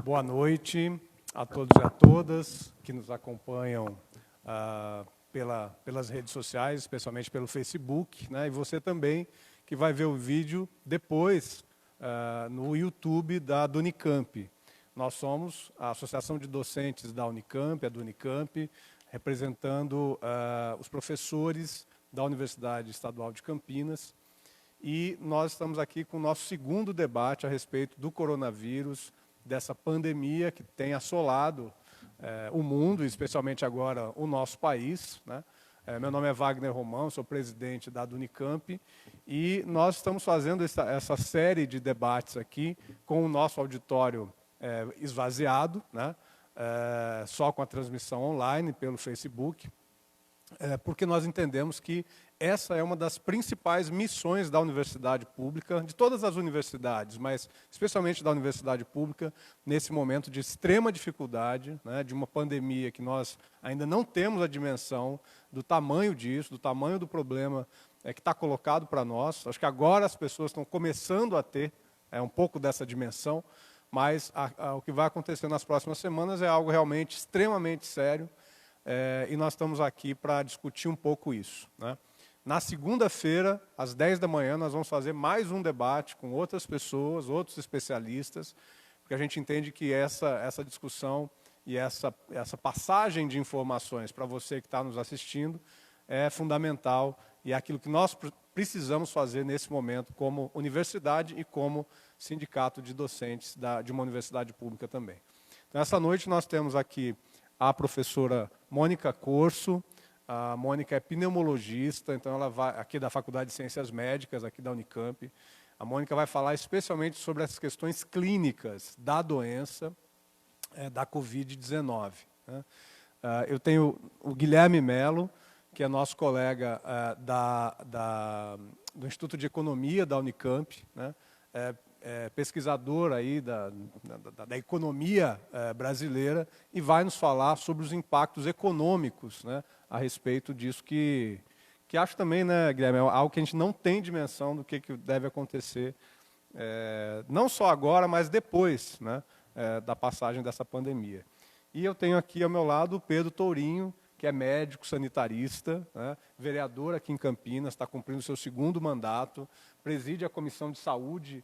Boa noite a todos e a todas que nos acompanham pelas redes sociais, especialmente pelo Facebook, né? E você também que vai ver o vídeo depois no YouTube da Unicamp. Nós somos a Associação de Docentes da Unicamp, a do Unicamp, representando os professores da Universidade Estadual de Campinas. E nós estamos aqui com o nosso segundo debate a respeito do coronavírus, dessa pandemia que tem assolado o mundo, especialmente agora o nosso país, né? Meu nome é Wagner Romão, sou presidente da Unicamp, e nós estamos fazendo essa série de debates aqui com o nosso auditório esvaziado, né? Só com a transmissão online pelo Facebook, porque nós entendemos que essa é uma das principais missões da universidade pública, de todas as universidades, mas especialmente da universidade pública, nesse momento de extrema dificuldade, né, de uma pandemia que nós ainda não temos a dimensão do tamanho disso, do tamanho do problema que está colocado para nós. Acho que agora as pessoas estão começando a ter um pouco dessa dimensão, mas o que vai acontecer nas próximas semanas é algo realmente extremamente sério, e nós estamos aqui para discutir um pouco isso, né? Na segunda-feira, às 10 da manhã, nós vamos fazer mais um debate com outras pessoas, outros especialistas, porque a gente entende que essa discussão e essa passagem de informações para você que está nos assistindo é fundamental e é aquilo que nós precisamos fazer nesse momento como universidade e como sindicato de docentes de uma universidade pública também. Então, essa noite nós temos aqui a professora Mônica Corso. A Mônica é pneumologista, então ela vai aqui da Faculdade de Ciências Médicas, aqui da Unicamp. A Mônica vai falar especialmente sobre as questões clínicas da doença, da Covid-19. Né? Eu tenho o Guilherme Melo, que é nosso colega do Instituto de Economia da Unicamp, né? Pesquisador aí da economia brasileira, e vai nos falar sobre os impactos econômicos, né, a respeito disso que acho também, né, Guilherme, é algo que a gente não tem dimensão do que deve acontecer, não só agora, mas depois, né, da passagem dessa pandemia. E eu tenho aqui ao meu lado o Pedro Tourinho, que é médico sanitarista, né, vereador aqui em Campinas, está cumprindo o seu segundo mandato, preside a Comissão de Saúde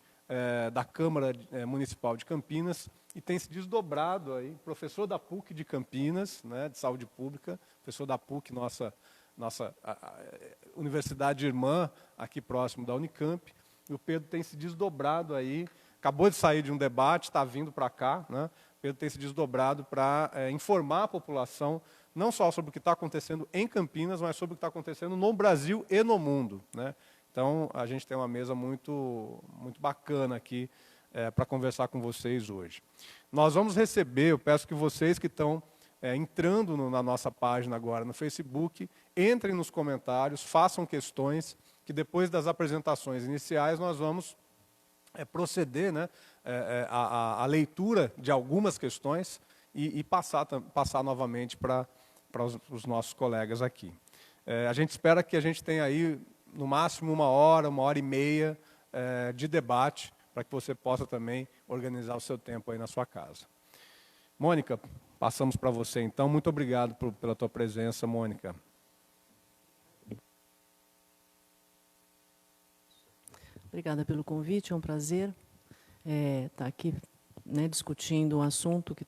da Câmara Municipal de Campinas e tem se desdobrado aí, professor da PUC de Campinas, né, de Saúde Pública, professor da PUC, nossa universidade irmã, aqui próximo da Unicamp. E o Pedro tem se desdobrado aí, acabou de sair de um debate, está vindo para cá, né? O Pedro tem se desdobrado para informar a população, não só sobre o que está acontecendo em Campinas, mas sobre o que está acontecendo no Brasil e no mundo, né? Então, a gente tem uma mesa muito bacana aqui para conversar com vocês hoje. Nós vamos receber, eu peço que vocês que estão entrando na nossa página agora no Facebook, entrem nos comentários, façam questões, que depois das apresentações iniciais nós vamos proceder, né, a leitura de algumas questões e passar novamente para os nossos colegas aqui. A gente espera que a gente tenha aí no máximo uma hora e meia de debate, para que você possa também organizar o seu tempo aí na sua casa. Mônica, passamos para você então. Muito obrigado pela tua presença, Mônica. Obrigada pelo convite, é um prazer estar aqui, né, discutindo um assunto que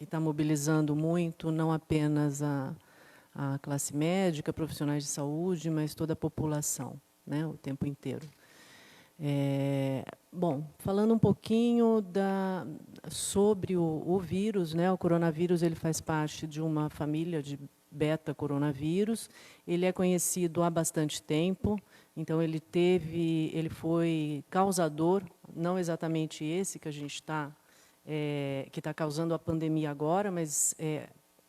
está mobilizando muito, não apenas a classe médica, profissionais de saúde, mas toda a população, né, o tempo inteiro. Bom, falando um pouquinho sobre o vírus, né, o coronavírus, ele faz parte de uma família de beta-coronavírus, ele é conhecido há bastante tempo, então ele foi causador, não exatamente esse que a gente que está causando a pandemia agora, mas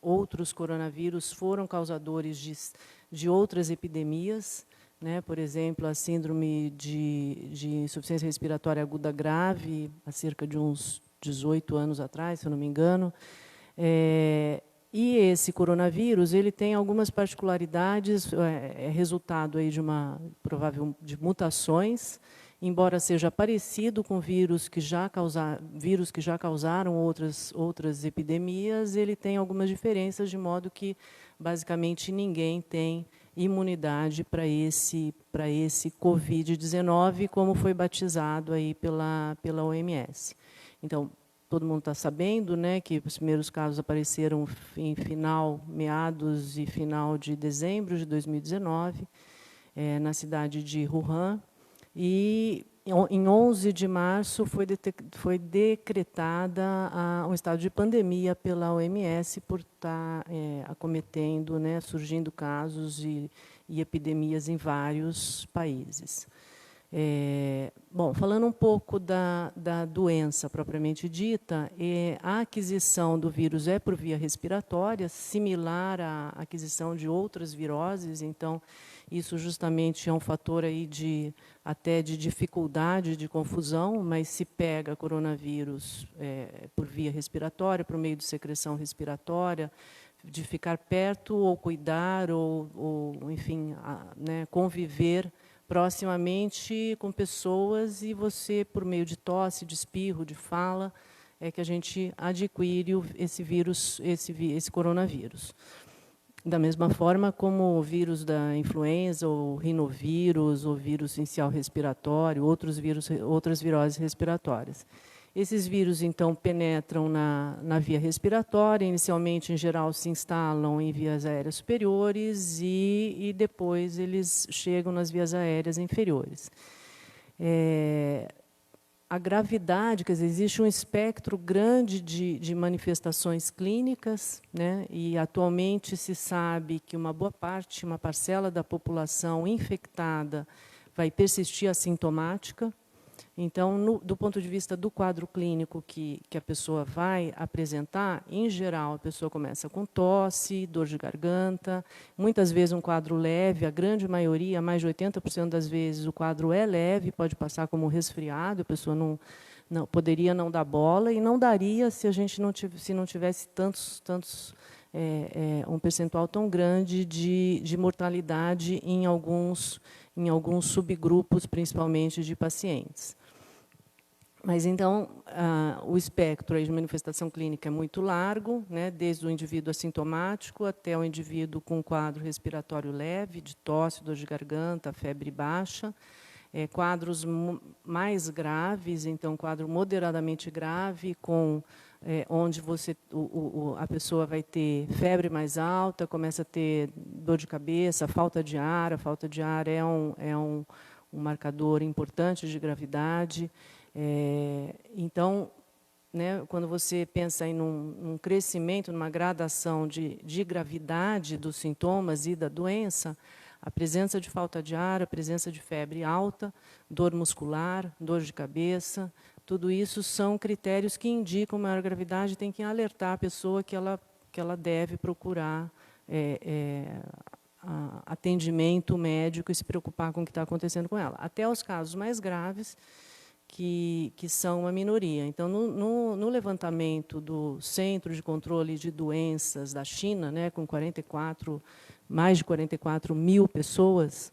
outros coronavírus foram causadores de outras epidemias, né? Por exemplo, a síndrome de insuficiência respiratória aguda grave, há cerca de uns 18 anos atrás, se eu não me engano. E esse coronavírus, ele tem algumas particularidades, resultado aí de mutações, embora seja parecido com vírus que já causaram outras epidemias, ele tem algumas diferenças, de modo que, basicamente, ninguém tem imunidade para esse Covid-19, como foi batizado aí pela OMS. Então, todo mundo está sabendo, né, que os primeiros casos apareceram em meados e final de dezembro de 2019, na cidade de Wuhan, e em 11 de março foi decretada um estado de pandemia pela OMS por estar acometendo, né, surgindo casos e epidemias em vários países. Bom, falando um pouco da doença propriamente dita, a aquisição do vírus é por via respiratória, similar à aquisição de outras viroses, então isso justamente é um fator aí até de dificuldade, de confusão, mas se pega coronavírus por via respiratória, por meio de secreção respiratória, de ficar perto ou cuidar ou enfim, né, conviver proximamente com pessoas, e você, por meio de tosse, de espirro, de fala, é que a gente adquire esse coronavírus. Da mesma forma como o vírus da influenza, ou rinovírus, ou vírus sincial respiratório, outras viroses respiratórias. Esses vírus, então, penetram na via respiratória, inicialmente, em geral, se instalam em vias aéreas superiores e depois eles chegam nas vias aéreas inferiores. A gravidade, quer dizer, existe um espectro grande de manifestações clínicas, né? E atualmente se sabe que uma boa parte, uma parcela da população infectada vai persistir assintomática. Então, do ponto de vista do quadro clínico que a pessoa vai apresentar, em geral, a pessoa começa com tosse, dor de garganta, muitas vezes um quadro leve, a grande maioria, mais de 80% das vezes, o quadro é leve, pode passar como resfriado, a pessoa não poderia não dar bola, e não daria se a gente não tivesse um percentual tão grande de mortalidade em alguns subgrupos, principalmente de pacientes. Mas, então, o espectro de manifestação clínica é muito largo, né, desde o indivíduo assintomático até o indivíduo com quadro respiratório leve, de tosse, dor de garganta, febre baixa. Quadros mais graves, então, quadro moderadamente grave, onde a pessoa vai ter febre mais alta, começa a ter dor de cabeça, falta de ar. A falta de ar é um marcador importante de gravidade. Então, né, quando você pensa em num crescimento, numa gradação de gravidade dos sintomas e da doença, a presença de falta de ar, a presença de febre alta, dor muscular, dor de cabeça, tudo isso são critérios que indicam maior gravidade, tem que alertar a pessoa que ela deve procurar atendimento médico e se preocupar com o que está acontecendo com ela. Até os casos mais graves, que são uma minoria. Então, no levantamento do Centro de Controle de Doenças da China, né, com mais de 44 mil pessoas,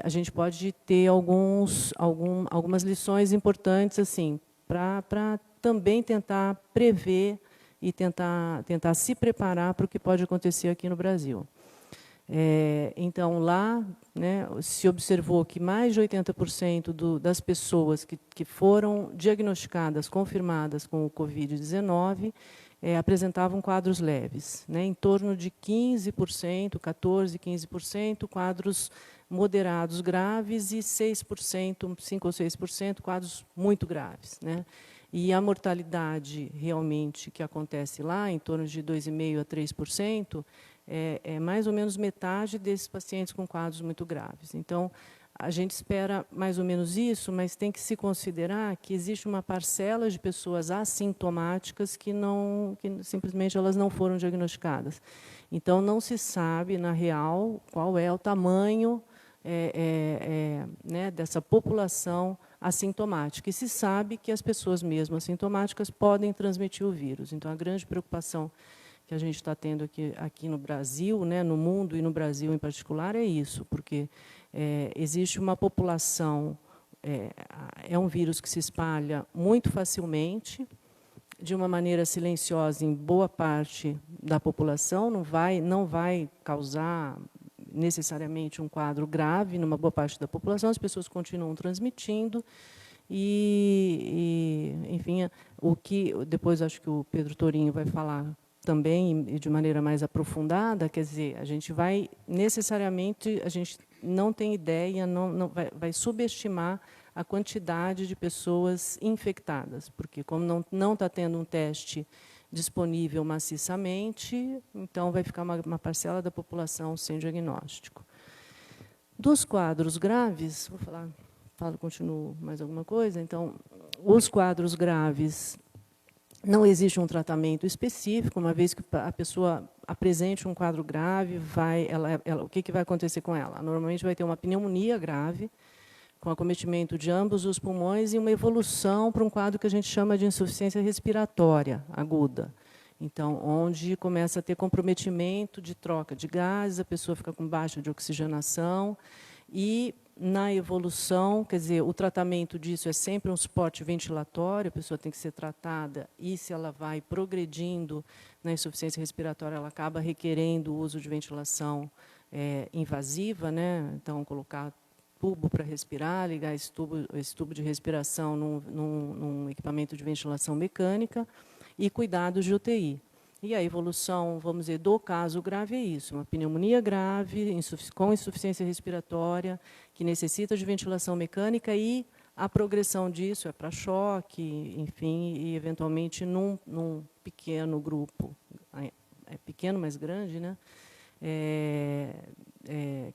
a gente pode ter algumas lições importantes assim, para também tentar prever e tentar se preparar para o que pode acontecer aqui no Brasil. Então, lá, né, se observou que mais de 80% das pessoas que foram diagnosticadas, confirmadas com o Covid-19, apresentavam quadros leves, né, em torno de 15%, 14%, 15%, quadros moderados graves e 6%, 5 ou 6%, quadros muito graves, né? E a mortalidade realmente que acontece lá, em torno de 2,5% a 3%, é mais ou menos metade desses pacientes com quadros muito graves. Então, a gente espera mais ou menos isso, mas tem que se considerar que existe uma parcela de pessoas assintomáticas que simplesmente elas não foram diagnosticadas. Então, não se sabe, na real, qual é o tamanho né, dessa população assintomática. E se sabe que as pessoas mesmo assintomáticas podem transmitir o vírus. Então, a grande preocupação que a gente está tendo aqui no Brasil, né, no mundo e no Brasil em particular, é isso, porque existe uma população é um vírus que se espalha muito facilmente, de uma maneira silenciosa em boa parte da população, não vai causar necessariamente um quadro grave numa boa parte da população, as pessoas continuam transmitindo, enfim, o que depois acho que o Pedro Torinho vai falar também e de maneira mais aprofundada, quer dizer, a gente vai necessariamente, a gente não tem ideia, não vai subestimar a quantidade de pessoas infectadas, porque como não está tendo um teste disponível maciçamente, então vai ficar uma parcela da população sem diagnóstico. Dos quadros graves, continuo mais alguma coisa? Então, os quadros graves, não existe um tratamento específico, uma vez que a pessoa apresente um quadro grave, o que vai acontecer com ela? Normalmente vai ter uma pneumonia grave, com acometimento de ambos os pulmões e uma evolução para um quadro que a gente chama de insuficiência respiratória aguda. Então, onde começa a ter comprometimento de troca de gases, a pessoa fica com baixa de oxigenação e, na evolução, quer dizer, o tratamento disso é sempre um suporte ventilatório, a pessoa tem que ser tratada e, se ela vai progredindo na insuficiência respiratória, ela acaba requerendo o uso de ventilação invasiva, né? Então, colocar tubo para respirar, ligar esse tubo de respiração num equipamento de ventilação mecânica e cuidados de UTI. E a evolução, vamos dizer, do caso grave é isso, uma pneumonia grave, com insuficiência respiratória, que necessita de ventilação mecânica e a progressão disso é para choque, enfim, e eventualmente num pequeno grupo, é pequeno, mas grande, né?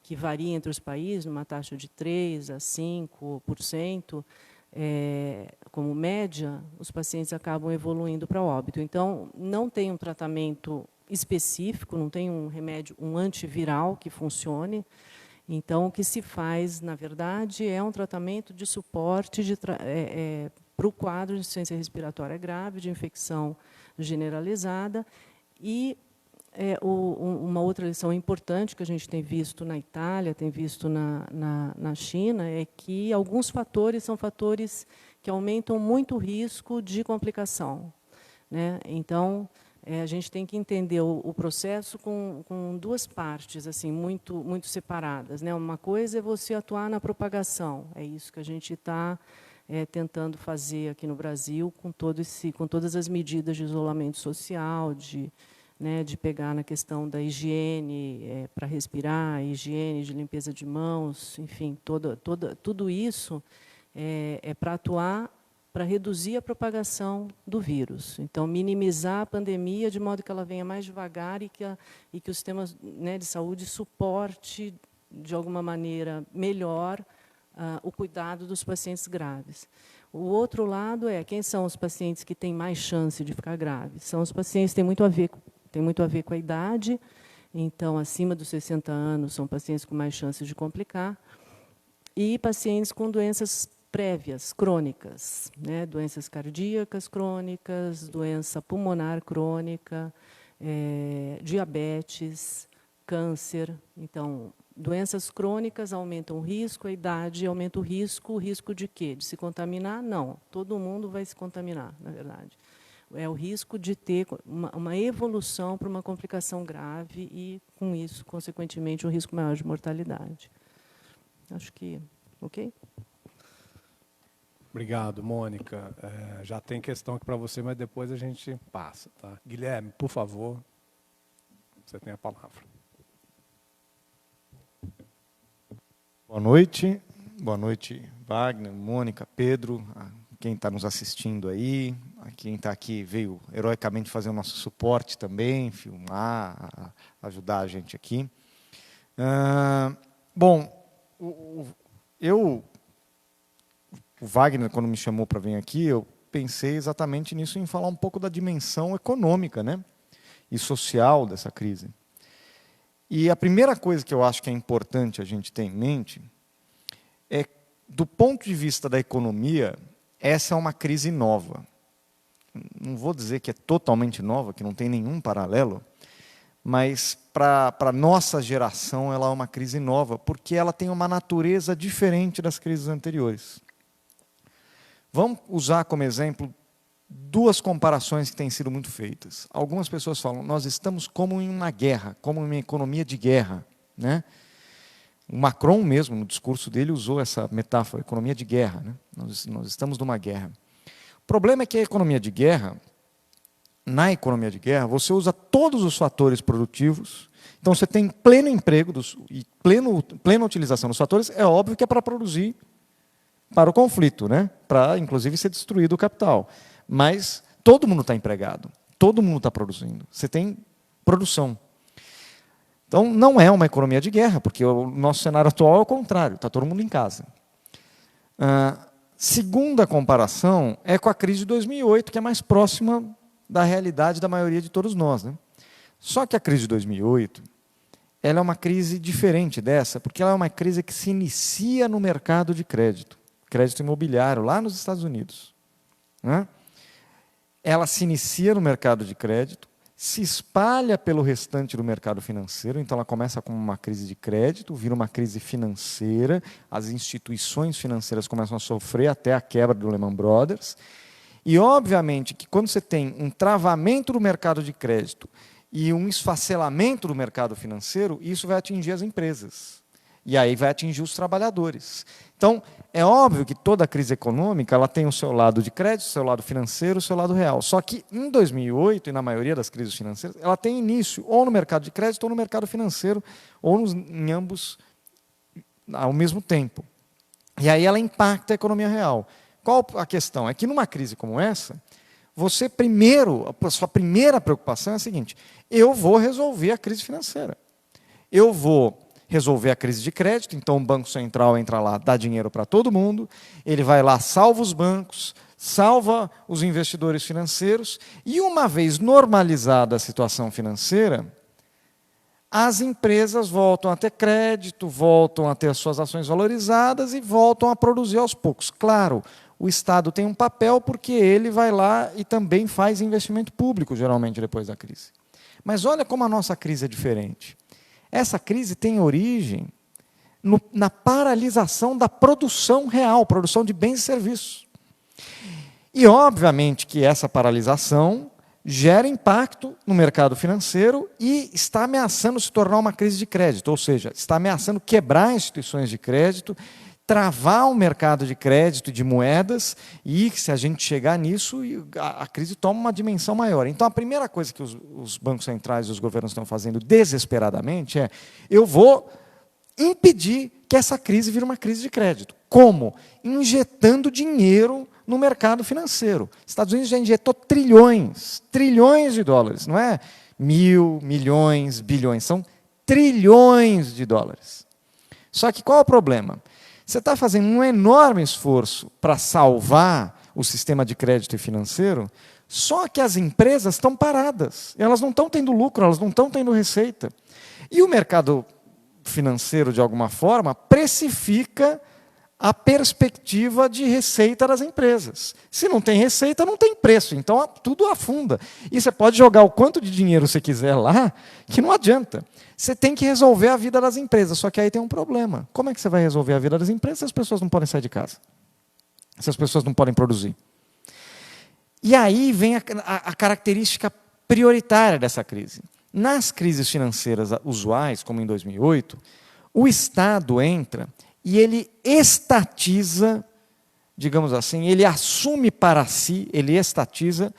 Que varia entre os países, numa taxa de 3% a 5%, como média, os pacientes acabam evoluindo para óbito. Então, não tem um tratamento específico, não tem um remédio, um antiviral que funcione. Então, o que se faz, na verdade, é um tratamento de suporte para o quadro de insuficiência respiratória grave, de infecção generalizada, e uma outra lição importante que a gente tem visto na Itália, tem visto na China, é que alguns fatores são fatores que aumentam muito o risco de complicação, né? Então, a gente tem que entender o processo com duas partes assim, muito separadas, né? Uma coisa é você atuar na propagação, é isso que a gente está tentando fazer aqui no Brasil, com todas as medidas de isolamento social, de pegar na questão da higiene para respirar, higiene de limpeza de mãos, enfim, tudo isso é para atuar, para reduzir a propagação do vírus. Então, minimizar a pandemia de modo que ela venha mais devagar e que o sistema de saúde suporte, de alguma maneira, melhor o cuidado dos pacientes graves. O outro lado quem são os pacientes que têm mais chance de ficar graves? São os pacientes que têm muito a ver com a idade, então, acima dos 60 anos, são pacientes com mais chances de complicar, e pacientes com doenças prévias, crônicas, né? Doenças cardíacas crônicas, doença pulmonar crônica, diabetes, câncer. Então, doenças crônicas aumentam o risco, a idade aumenta o risco de quê? De se contaminar? Não, todo mundo vai se contaminar, na verdade. É o risco de ter uma evolução para uma complicação grave e, com isso, consequentemente, um risco maior de mortalidade. Acho que... Ok? Obrigado, Mônica. Já tem questão aqui para você, mas depois a gente passa. Tá? Guilherme, por favor, você tem a palavra. Boa noite, Wagner, Mônica, Pedro, quem está nos assistindo aí, quem está aqui veio heroicamente fazer o nosso suporte também, filmar, ajudar a gente aqui. Bom, o Wagner, quando me chamou para vir aqui, eu pensei exatamente nisso, em falar um pouco da dimensão econômica, né, e social dessa crise. E a primeira coisa que eu acho que é importante a gente ter em mente é, do ponto de vista da economia, essa é uma crise nova. Não vou dizer que é totalmente nova, que não tem nenhum paralelo, mas para a nossa geração ela é uma crise nova, porque ela tem uma natureza diferente das crises anteriores. Vamos usar como exemplo duas comparações que têm sido muito feitas. Algumas pessoas falam, nós estamos como em uma guerra, como em uma economia de guerra, né? O Macron mesmo, no discurso dele, usou essa metáfora, economia de guerra, né? Nós estamos numa guerra. O problema é que a economia de guerra, na economia de guerra, você usa todos os fatores produtivos, então você tem pleno emprego e plena utilização dos fatores, é óbvio que é para produzir para o conflito, né? Para, inclusive, ser destruído o capital. Mas todo mundo está empregado, todo mundo está produzindo, você tem produção. Então, não é uma economia de guerra, porque o nosso cenário atual é o contrário, está todo mundo em casa. Segunda comparação é com a crise de 2008, que é mais próxima da realidade da maioria de todos nós, né? Só que a crise de 2008, ela é uma crise diferente dessa, porque ela é uma crise que se inicia no mercado de crédito imobiliário, lá nos Estados Unidos, né? Ela se inicia no mercado de crédito, se espalha pelo restante do mercado financeiro, então ela começa como uma crise de crédito, vira uma crise financeira, as instituições financeiras começam a sofrer até a quebra do Lehman Brothers, e obviamente que quando você tem um travamento do mercado de crédito e um esfacelamento do mercado financeiro, isso vai atingir as empresas, e aí vai atingir os trabalhadores. Então, é óbvio que toda crise econômica ela tem o seu lado de crédito, o seu lado financeiro, o seu lado real. Só que em 2008, e na maioria das crises financeiras, ela tem início ou no mercado de crédito ou no mercado financeiro, ou em ambos ao mesmo tempo. E aí ela impacta a economia real. Qual a questão? É que numa crise como essa, a sua primeira preocupação é a seguinte: eu vou resolver a crise financeira. Eu vou resolver a crise de crédito, então o Banco Central entra lá, dá dinheiro para todo mundo, ele vai lá, salva os bancos, salva os investidores financeiros, e uma vez normalizada a situação financeira, as empresas voltam a ter crédito, voltam a ter as suas ações valorizadas e voltam a produzir aos poucos. Claro, o Estado tem um papel porque ele vai lá e também faz investimento público, geralmente, depois da crise. Mas olha como a nossa crise é diferente. Essa crise tem origem na paralisação da produção real, produção de bens e serviços. E, obviamente, que essa paralisação gera impacto no mercado financeiro e está ameaçando se tornar uma crise de crédito, ou seja, está ameaçando quebrar instituições de crédito, travar o mercado de crédito e de moedas, e se a gente chegar nisso, a crise toma uma dimensão maior. Então, a primeira coisa que os bancos centrais e os governos estão fazendo desesperadamente é: eu vou impedir que essa crise vire uma crise de crédito. Como? Injetando dinheiro no mercado financeiro. Os Estados Unidos já injetou trilhões de dólares, não é 1.000, milhões, bilhões, são trilhões de dólares. Só que qual é o problema? Você está fazendo um enorme esforço para salvar o sistema de crédito e financeiro, só que as empresas estão paradas, elas não estão tendo lucro, elas não estão tendo receita. E o mercado financeiro, de alguma forma, precifica a perspectiva de receita das empresas. Se não tem receita, não tem preço, então tudo afunda. E você pode jogar o quanto de dinheiro você quiser lá, que não adianta. Você tem que resolver a vida das empresas, só que aí tem um problema. Como é que você vai resolver a vida das empresas se as pessoas não podem sair de casa? Se as pessoas não podem produzir? E aí vem a característica prioritária dessa crise. Nas crises financeiras usuais, como em 2008, o Estado entra e ele estatiza, digamos assim, ele assume para si, ele estatiza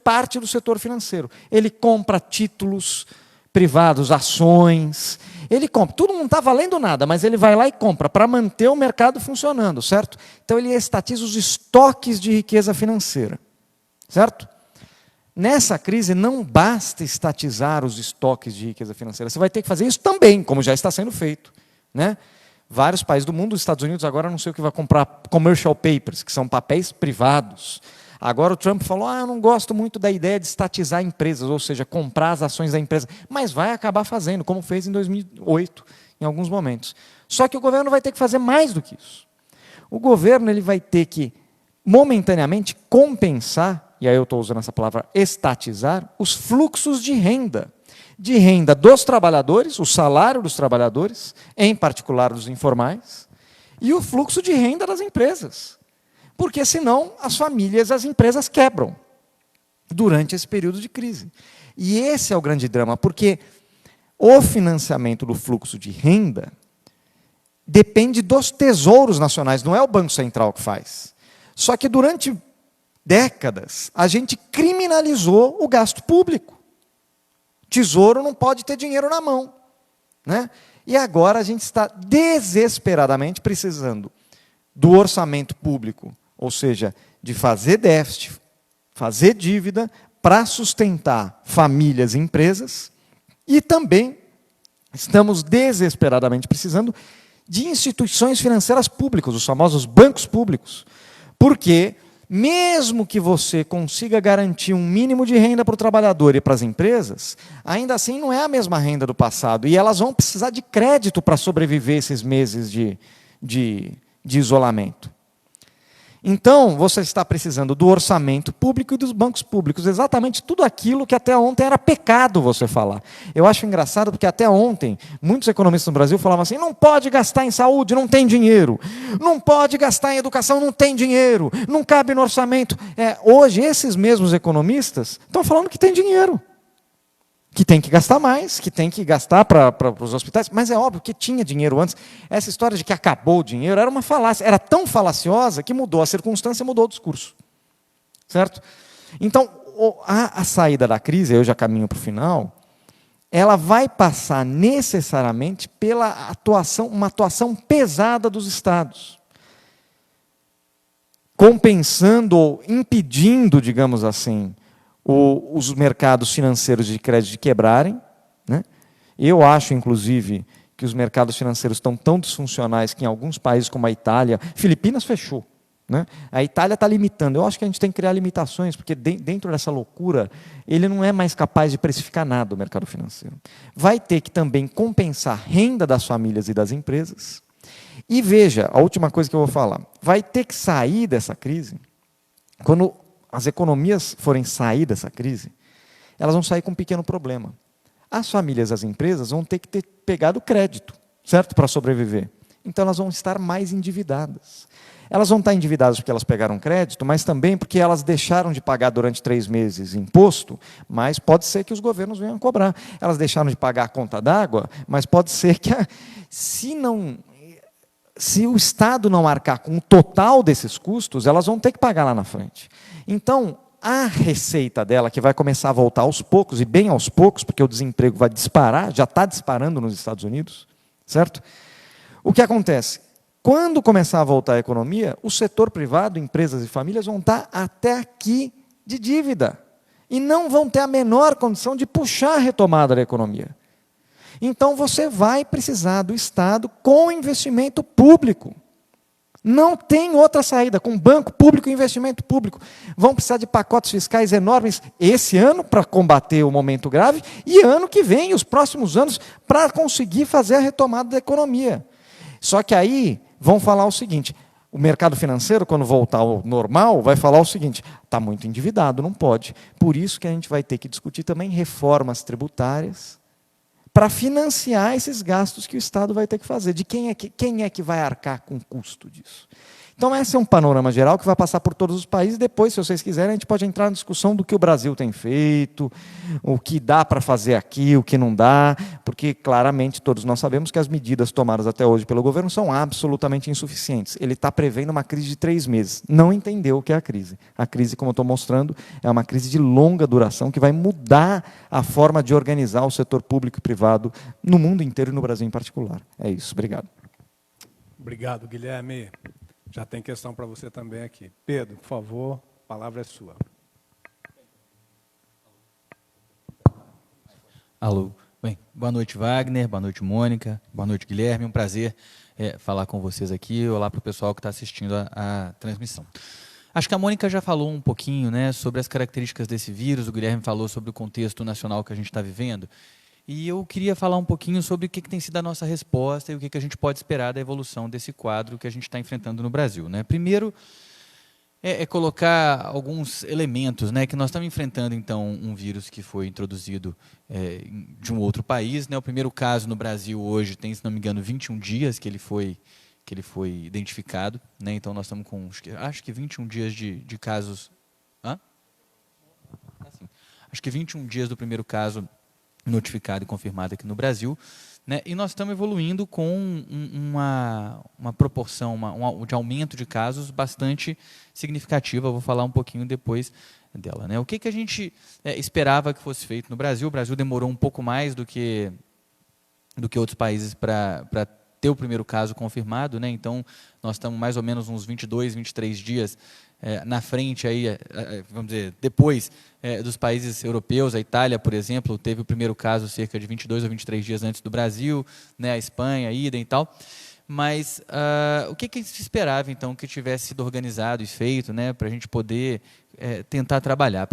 parte do setor financeiro. Ele compra títulos privados, ações, ele compra. Tudo não está valendo nada, mas ele vai lá e compra para manter o mercado funcionando, certo? Então ele estatiza os estoques de riqueza financeira, certo? Nessa crise não basta estatizar os estoques de riqueza financeira, você vai ter que fazer isso também, como já está sendo feito, né? Vários países do mundo, os Estados Unidos agora não sei o que vai comprar commercial papers, que são papéis privados. Agora o Trump falou, eu não gosto muito da ideia de estatizar empresas, ou seja, comprar as ações da empresa, mas vai acabar fazendo, como fez em 2008, em alguns momentos. Só que o governo vai ter que fazer mais do que isso. O governo ele vai ter que, momentaneamente, compensar, e aí eu estou usando essa palavra estatizar, os fluxos de renda dos trabalhadores, o salário dos trabalhadores, em particular dos informais, e o fluxo de renda das empresas. porque senão as famílias, as empresas quebram durante esse período de crise. E esse é o grande drama, porque o financiamento do fluxo de renda depende dos tesouros nacionais, não é o Banco Central que faz. Só que durante décadas, a gente criminalizou o gasto público. Tesouro não pode ter dinheiro na mão, né? E agora a gente está desesperadamente precisando do orçamento público, ou seja, de fazer déficit, fazer dívida para sustentar famílias e empresas, e também estamos desesperadamente precisando de instituições financeiras públicas, os famosos bancos públicos, porque mesmo que você consiga garantir um mínimo de renda para o trabalhador e para as empresas, ainda assim não é a mesma renda do passado. E elas vão precisar de crédito para sobreviver esses meses de isolamento. Então, você está precisando do orçamento público e dos bancos públicos, exatamente tudo aquilo que até ontem era pecado você falar. Eu acho engraçado porque até ontem, muitos economistas no Brasil falavam assim, não pode gastar em saúde, não tem dinheiro. Não pode gastar em educação, não tem dinheiro. Não cabe no orçamento. Hoje, esses mesmos economistas estão falando que tem dinheiro. Que tem que gastar mais, que tem que gastar para os hospitais, mas é óbvio que tinha dinheiro antes. Essa história de que acabou o dinheiro era uma falácia, era tão falaciosa que mudou a circunstância, mudou o discurso. Certo? Então, a saída da crise, eu já caminho para o final, ela vai passar necessariamente pela uma atuação pesada dos Estados, compensando ou impedindo, digamos assim, os mercados financeiros de crédito de quebrarem, né? Eu acho, inclusive, que os mercados financeiros estão tão disfuncionais que em alguns países como a Itália, Filipinas fechou, né? A Itália está limitando. Eu acho que a gente tem que criar limitações, porque dentro dessa loucura, ele não é mais capaz de precificar nada, o mercado financeiro. Vai ter que também compensar a renda das famílias e das empresas. E veja, a última coisa que eu vou falar, vai ter que sair dessa crise, quando as economias forem sair dessa crise, elas vão sair com um pequeno problema. As famílias e as empresas vão ter que ter pegado crédito, certo? Para sobreviver. Então elas vão estar mais endividadas. Elas vão estar endividadas porque elas pegaram crédito, mas também porque elas deixaram de pagar durante 3 meses imposto, mas pode ser que os governos venham cobrar. Elas deixaram de pagar a conta d'água, mas pode ser que, se o Estado não arcar com o total desses custos, elas vão ter que pagar lá na frente. Então, a receita dela, que vai começar a voltar aos poucos, e bem aos poucos, porque o desemprego vai disparar, já está disparando nos Estados Unidos, certo? O que acontece? Quando começar a voltar a economia, o setor privado, empresas e famílias vão estar até aqui de dívida, e não vão ter a menor condição de puxar a retomada da economia. Então, você vai precisar do Estado com investimento público. Não tem outra saída, com banco público e investimento público. Vão precisar de pacotes fiscais enormes esse ano para combater o momento grave e ano que vem, os próximos anos, para conseguir fazer a retomada da economia. Só que aí vão falar o seguinte, o mercado financeiro, quando voltar ao normal, vai falar o seguinte, está muito endividado, não pode. Por isso que a gente vai ter que discutir também reformas tributárias, para financiar esses gastos que o Estado vai ter que fazer. De quem é que vai arcar com o custo disso? Então, esse é um panorama geral que vai passar por todos os países. Depois, se vocês quiserem, a gente pode entrar na discussão do que o Brasil tem feito, o que dá para fazer aqui, o que não dá, porque, claramente, todos nós sabemos que as medidas tomadas até hoje pelo governo são absolutamente insuficientes. Ele está prevendo uma crise de 3 meses. Não entendeu o que é a crise. A crise, como eu estou mostrando, é uma crise de longa duração que vai mudar a forma de organizar o setor público e privado no mundo inteiro e no Brasil em particular. É isso. Obrigado. Obrigado, Guilherme. Já tem questão para você também aqui. Pedro, por favor, a palavra é sua. Alô. Bem, boa noite, Wagner, boa noite, Mônica, boa noite, Guilherme. Um prazer falar com vocês aqui. Olá para o pessoal que está assistindo a transmissão. Acho que a Mônica já falou um pouquinho, né, sobre as características desse vírus, o Guilherme falou sobre o contexto nacional que a gente está vivendo. E eu queria falar um pouquinho sobre o que tem sido a nossa resposta e o que a gente pode esperar da evolução desse quadro que a gente está enfrentando no Brasil, né? Primeiro, colocar alguns elementos, né, que nós estamos enfrentando, então, um vírus que foi introduzido de um outro país, né? O primeiro caso no Brasil hoje tem, se não me engano, 21 dias que ele foi ele foi identificado, né? Então nós estamos com acho que 21 dias de casos. Hã? Assim, acho que 21 dias do primeiro caso notificado e confirmado aqui no Brasil, né? E nós estamos evoluindo com uma proporção de aumento de casos bastante significativa. Eu vou falar um pouquinho depois dela, né? O que a gente esperava que fosse feito no Brasil? O Brasil demorou um pouco mais do que outros países para ter o primeiro caso confirmado, né? Então nós estamos mais ou menos uns 22, 23 dias na frente, aí, vamos dizer, depois dos países europeus. A Itália, por exemplo, teve o primeiro caso cerca de 22 ou 23 dias antes do Brasil, né? A Espanha, idem e tal. Mas o que se esperava, então, que tivesse sido organizado e feito, né, para a gente poder tentar trabalhar?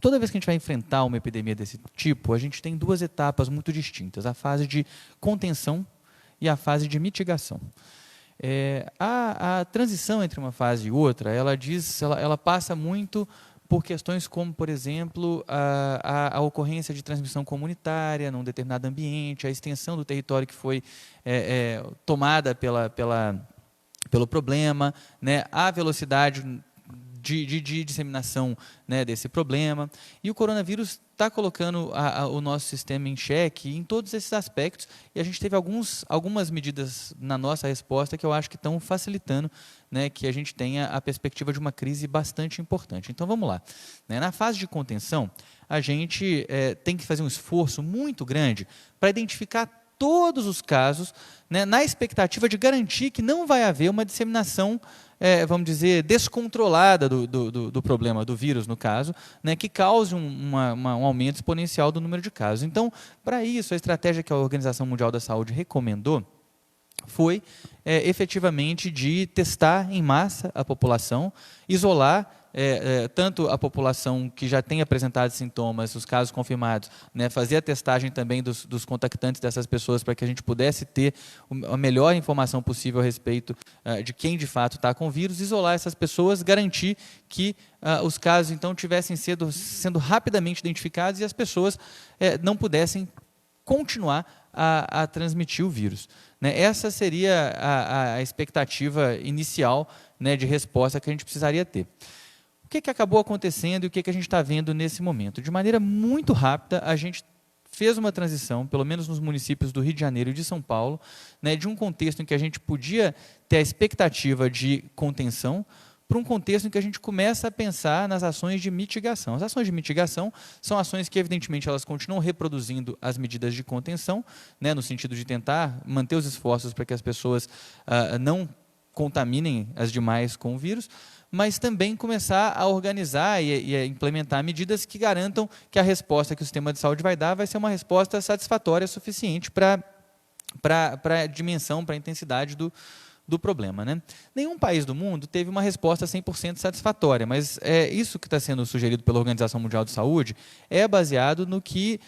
Toda vez que a gente vai enfrentar uma epidemia desse tipo, a gente tem duas etapas muito distintas: a fase de contenção e a fase de mitigação. A transição entre uma fase e outra, ela passa muito por questões como, por exemplo, a ocorrência de transmissão comunitária num determinado ambiente, a extensão do território que foi tomada pelo problema, né, a velocidade de disseminação, né, desse problema. E o coronavírus está colocando o nosso sistema em xeque em todos esses aspectos, e a gente teve algumas medidas na nossa resposta que eu acho que estão facilitando, né, que a gente tenha a perspectiva de uma crise bastante importante. Então vamos lá, né? Na fase de contenção, a gente tem que fazer um esforço muito grande para identificar todos os casos, né, na expectativa de garantir que não vai haver uma disseminação, vamos dizer, descontrolada do problema, do vírus, no caso, né, que cause um aumento exponencial do número de casos. Então, para isso, a estratégia que a Organização Mundial da Saúde recomendou foi efetivamente de testar em massa a população, isolar tanto a população que já tem apresentado sintomas, os casos confirmados, né, fazer a testagem também dos contactantes dessas pessoas para que a gente pudesse ter a melhor informação possível a respeito de quem de fato está com o vírus, isolar essas pessoas, garantir que os casos então tivessem sendo rapidamente identificados e as pessoas não pudessem continuar a transmitir o vírus, né? Essa seria a expectativa inicial, né, de resposta que a gente precisaria ter. O que acabou acontecendo e o que a gente está vendo nesse momento? De maneira muito rápida, a gente fez uma transição, pelo menos nos municípios do Rio de Janeiro e de São Paulo, né, de um contexto em que a gente podia ter a expectativa de contenção para um contexto em que a gente começa a pensar nas ações de mitigação. As ações de mitigação são ações que, evidentemente, elas continuam reproduzindo as medidas de contenção, né, no sentido de tentar manter os esforços para que as pessoas não contaminem as demais com o vírus, mas também começar a organizar e a implementar medidas que garantam que a resposta que o sistema de saúde vai dar vai ser uma resposta satisfatória, suficiente para a dimensão, para a intensidade do problema, né? Nenhum país do mundo teve uma resposta 100% satisfatória, mas isso que está sendo sugerido pela Organização Mundial de Saúde é baseado no que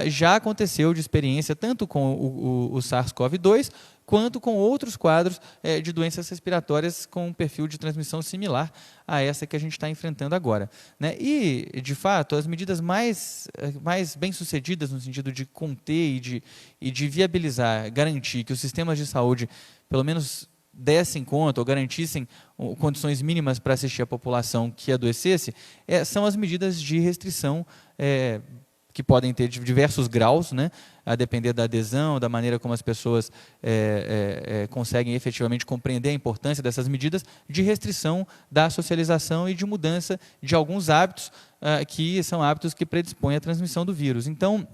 já aconteceu de experiência tanto com o SARS-CoV-2 quanto com outros quadros de doenças respiratórias com um perfil de transmissão similar a essa que a gente está enfrentando agora, né? E, de fato, as medidas mais bem-sucedidas no sentido de conter e de viabilizar, garantir que os sistemas de saúde, pelo menos, dessem conta ou garantissem condições mínimas para assistir a população que adoecesse, são as medidas de restrição que podem ter diversos graus, né, a depender da adesão, da maneira como as pessoas conseguem efetivamente compreender a importância dessas medidas de restrição da socialização e de mudança de alguns hábitos que são hábitos que predispõem à transmissão do vírus. Então,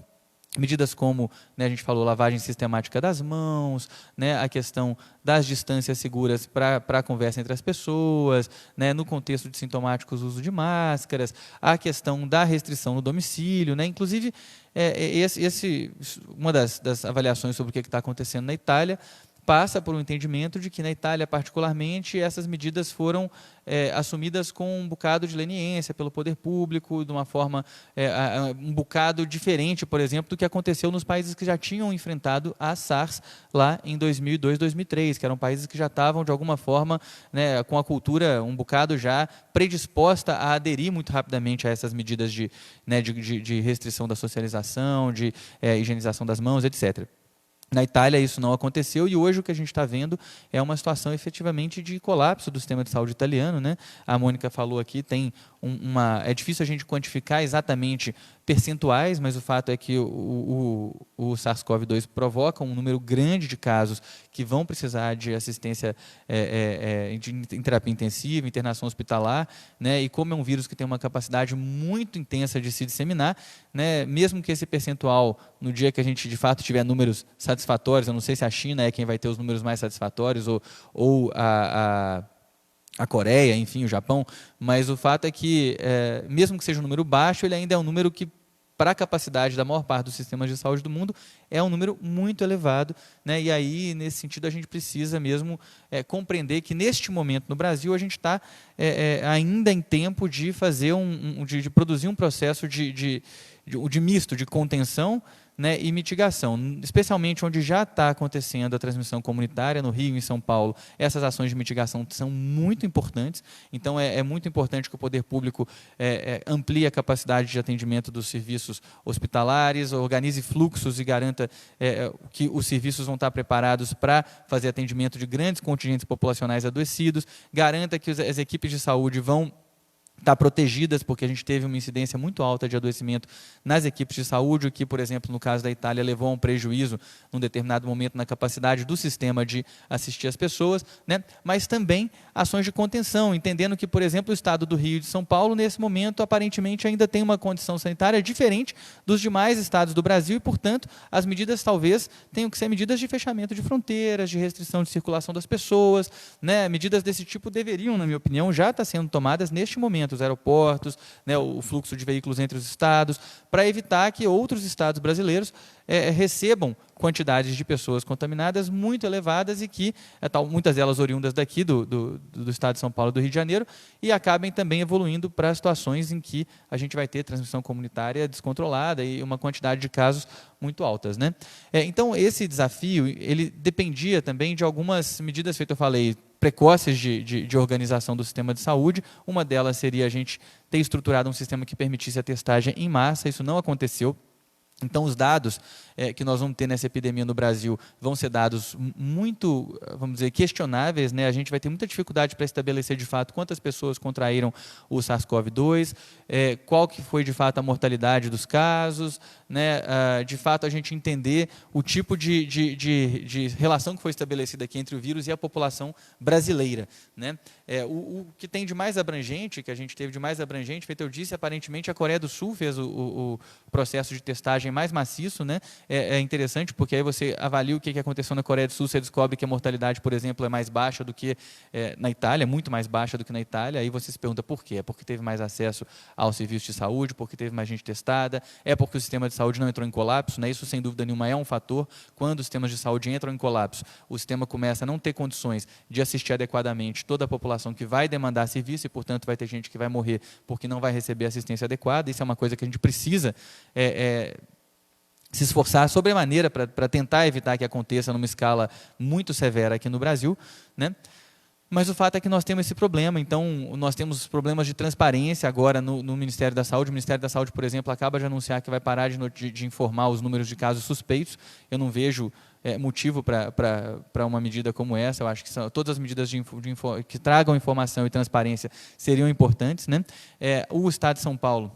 medidas como, né, a gente falou, lavagem sistemática das mãos, né, a questão das distâncias seguras para a conversa entre as pessoas, né, no contexto de sintomáticos, o uso de máscaras, a questão da restrição no domicílio, né, inclusive uma das avaliações sobre o que está acontecendo na Itália passa por um entendimento de que na Itália, particularmente, essas medidas foram assumidas com um bocado de leniência pelo poder público, de uma forma, um bocado diferente, por exemplo, do que aconteceu nos países que já tinham enfrentado a SARS lá em 2002, 2003, que eram países que já estavam, de alguma forma, né, com a cultura um bocado já predisposta a aderir muito rapidamente a essas medidas de restrição da socialização, de higienização das mãos, etc. Na Itália isso não aconteceu e hoje o que a gente está vendo é uma situação efetivamente de colapso do sistema de saúde italiano, né? A Mônica falou aqui, tem é difícil a gente quantificar exatamente percentuais, mas o fato é que o SARS-CoV-2 provoca um número grande de casos que vão precisar de assistência em terapia intensiva, internação hospitalar, né? E como é um vírus que tem uma capacidade muito intensa de se disseminar, né? Mesmo que esse percentual, no dia que a gente de fato tiver números satisfatórios, eu não sei se a China é quem vai ter os números mais satisfatórios ou a Coreia, enfim, o Japão, mas o fato é que, mesmo que seja um número baixo, ele ainda é um número que, para a capacidade da maior parte dos sistemas de saúde do mundo, é um número muito elevado, né? E aí, nesse sentido, a gente precisa mesmo compreender que, neste momento, no Brasil, a gente está ainda em tempo de fazer de produzir um processo de misto, de contenção, né, e mitigação, especialmente onde já está acontecendo a transmissão comunitária, no Rio e em São Paulo, essas ações de mitigação são muito importantes, então é muito importante que o poder público amplie a capacidade de atendimento dos serviços hospitalares, organize fluxos e garanta que os serviços vão estar preparados para fazer atendimento de grandes contingentes populacionais adoecidos, garanta que as equipes de saúde vão estar protegidas, porque a gente teve uma incidência muito alta de adoecimento nas equipes de saúde, o que, por exemplo, no caso da Itália, levou a um prejuízo, num determinado momento, na capacidade do sistema de assistir as pessoas, né? Mas também ações de contenção, entendendo que, por exemplo, o estado do Rio e de São Paulo, nesse momento, aparentemente, ainda tem uma condição sanitária diferente dos demais estados do Brasil e, portanto, as medidas talvez tenham que ser medidas de fechamento de fronteiras, de restrição de circulação das pessoas, né? Medidas desse tipo deveriam, na minha opinião, já estar sendo tomadas neste momento, os aeroportos, né, o fluxo de veículos entre os estados, para evitar que outros estados brasileiros recebam quantidades de pessoas contaminadas muito elevadas e que, muitas delas oriundas daqui do estado de São Paulo e do Rio de Janeiro, e acabem também evoluindo para situações em que a gente vai ter transmissão comunitária descontrolada e uma quantidade de casos muito altas, né? Então, esse desafio, ele dependia também de algumas medidas, feito eu falei, precoces de organização do sistema de saúde. Uma delas seria a gente ter estruturado um sistema que permitisse a testagem em massa, isso não aconteceu. Então, os dados que nós vamos ter nessa epidemia no Brasil vão ser dados muito, vamos dizer, questionáveis, né? A gente vai ter muita dificuldade para estabelecer, de fato, quantas pessoas contraíram o SARS-CoV-2, qual que foi, de fato, a mortalidade dos casos, né? De fato, a gente entender o tipo de relação que foi estabelecida aqui entre o vírus e a população brasileira, né? O que tem de mais abrangente, que a gente teve de mais abrangente, feito eu disse, aparentemente a Coreia do Sul fez o processo de testagem mais maciço, né? É interessante porque aí você avalia o que aconteceu na Coreia do Sul, você descobre que a mortalidade, por exemplo, é mais baixa do que na Itália, muito mais baixa do que na Itália, aí você se pergunta por quê? É porque teve mais acesso ao serviço de saúde, porque teve mais gente testada, é porque o sistema de saúde não entrou em colapso, né? Isso sem dúvida nenhuma é um fator. Quando os sistemas de saúde entram em colapso, o sistema começa a não ter condições de assistir adequadamente toda a população que vai demandar serviço e, portanto, vai ter gente que vai morrer porque não vai receber assistência adequada. Isso é uma coisa que a gente precisa se esforçar sobremaneira para tentar evitar que aconteça numa escala muito severa aqui no Brasil, né? Mas o fato é que nós temos esse problema, então nós temos problemas de transparência agora no Ministério da Saúde. O Ministério da Saúde, por exemplo, acaba de anunciar que vai parar de informar os números de casos suspeitos. Eu não vejo motivo para uma medida como essa. Eu acho que todas as medidas que tragam informação e transparência seriam importantes, né? O Estado de São Paulo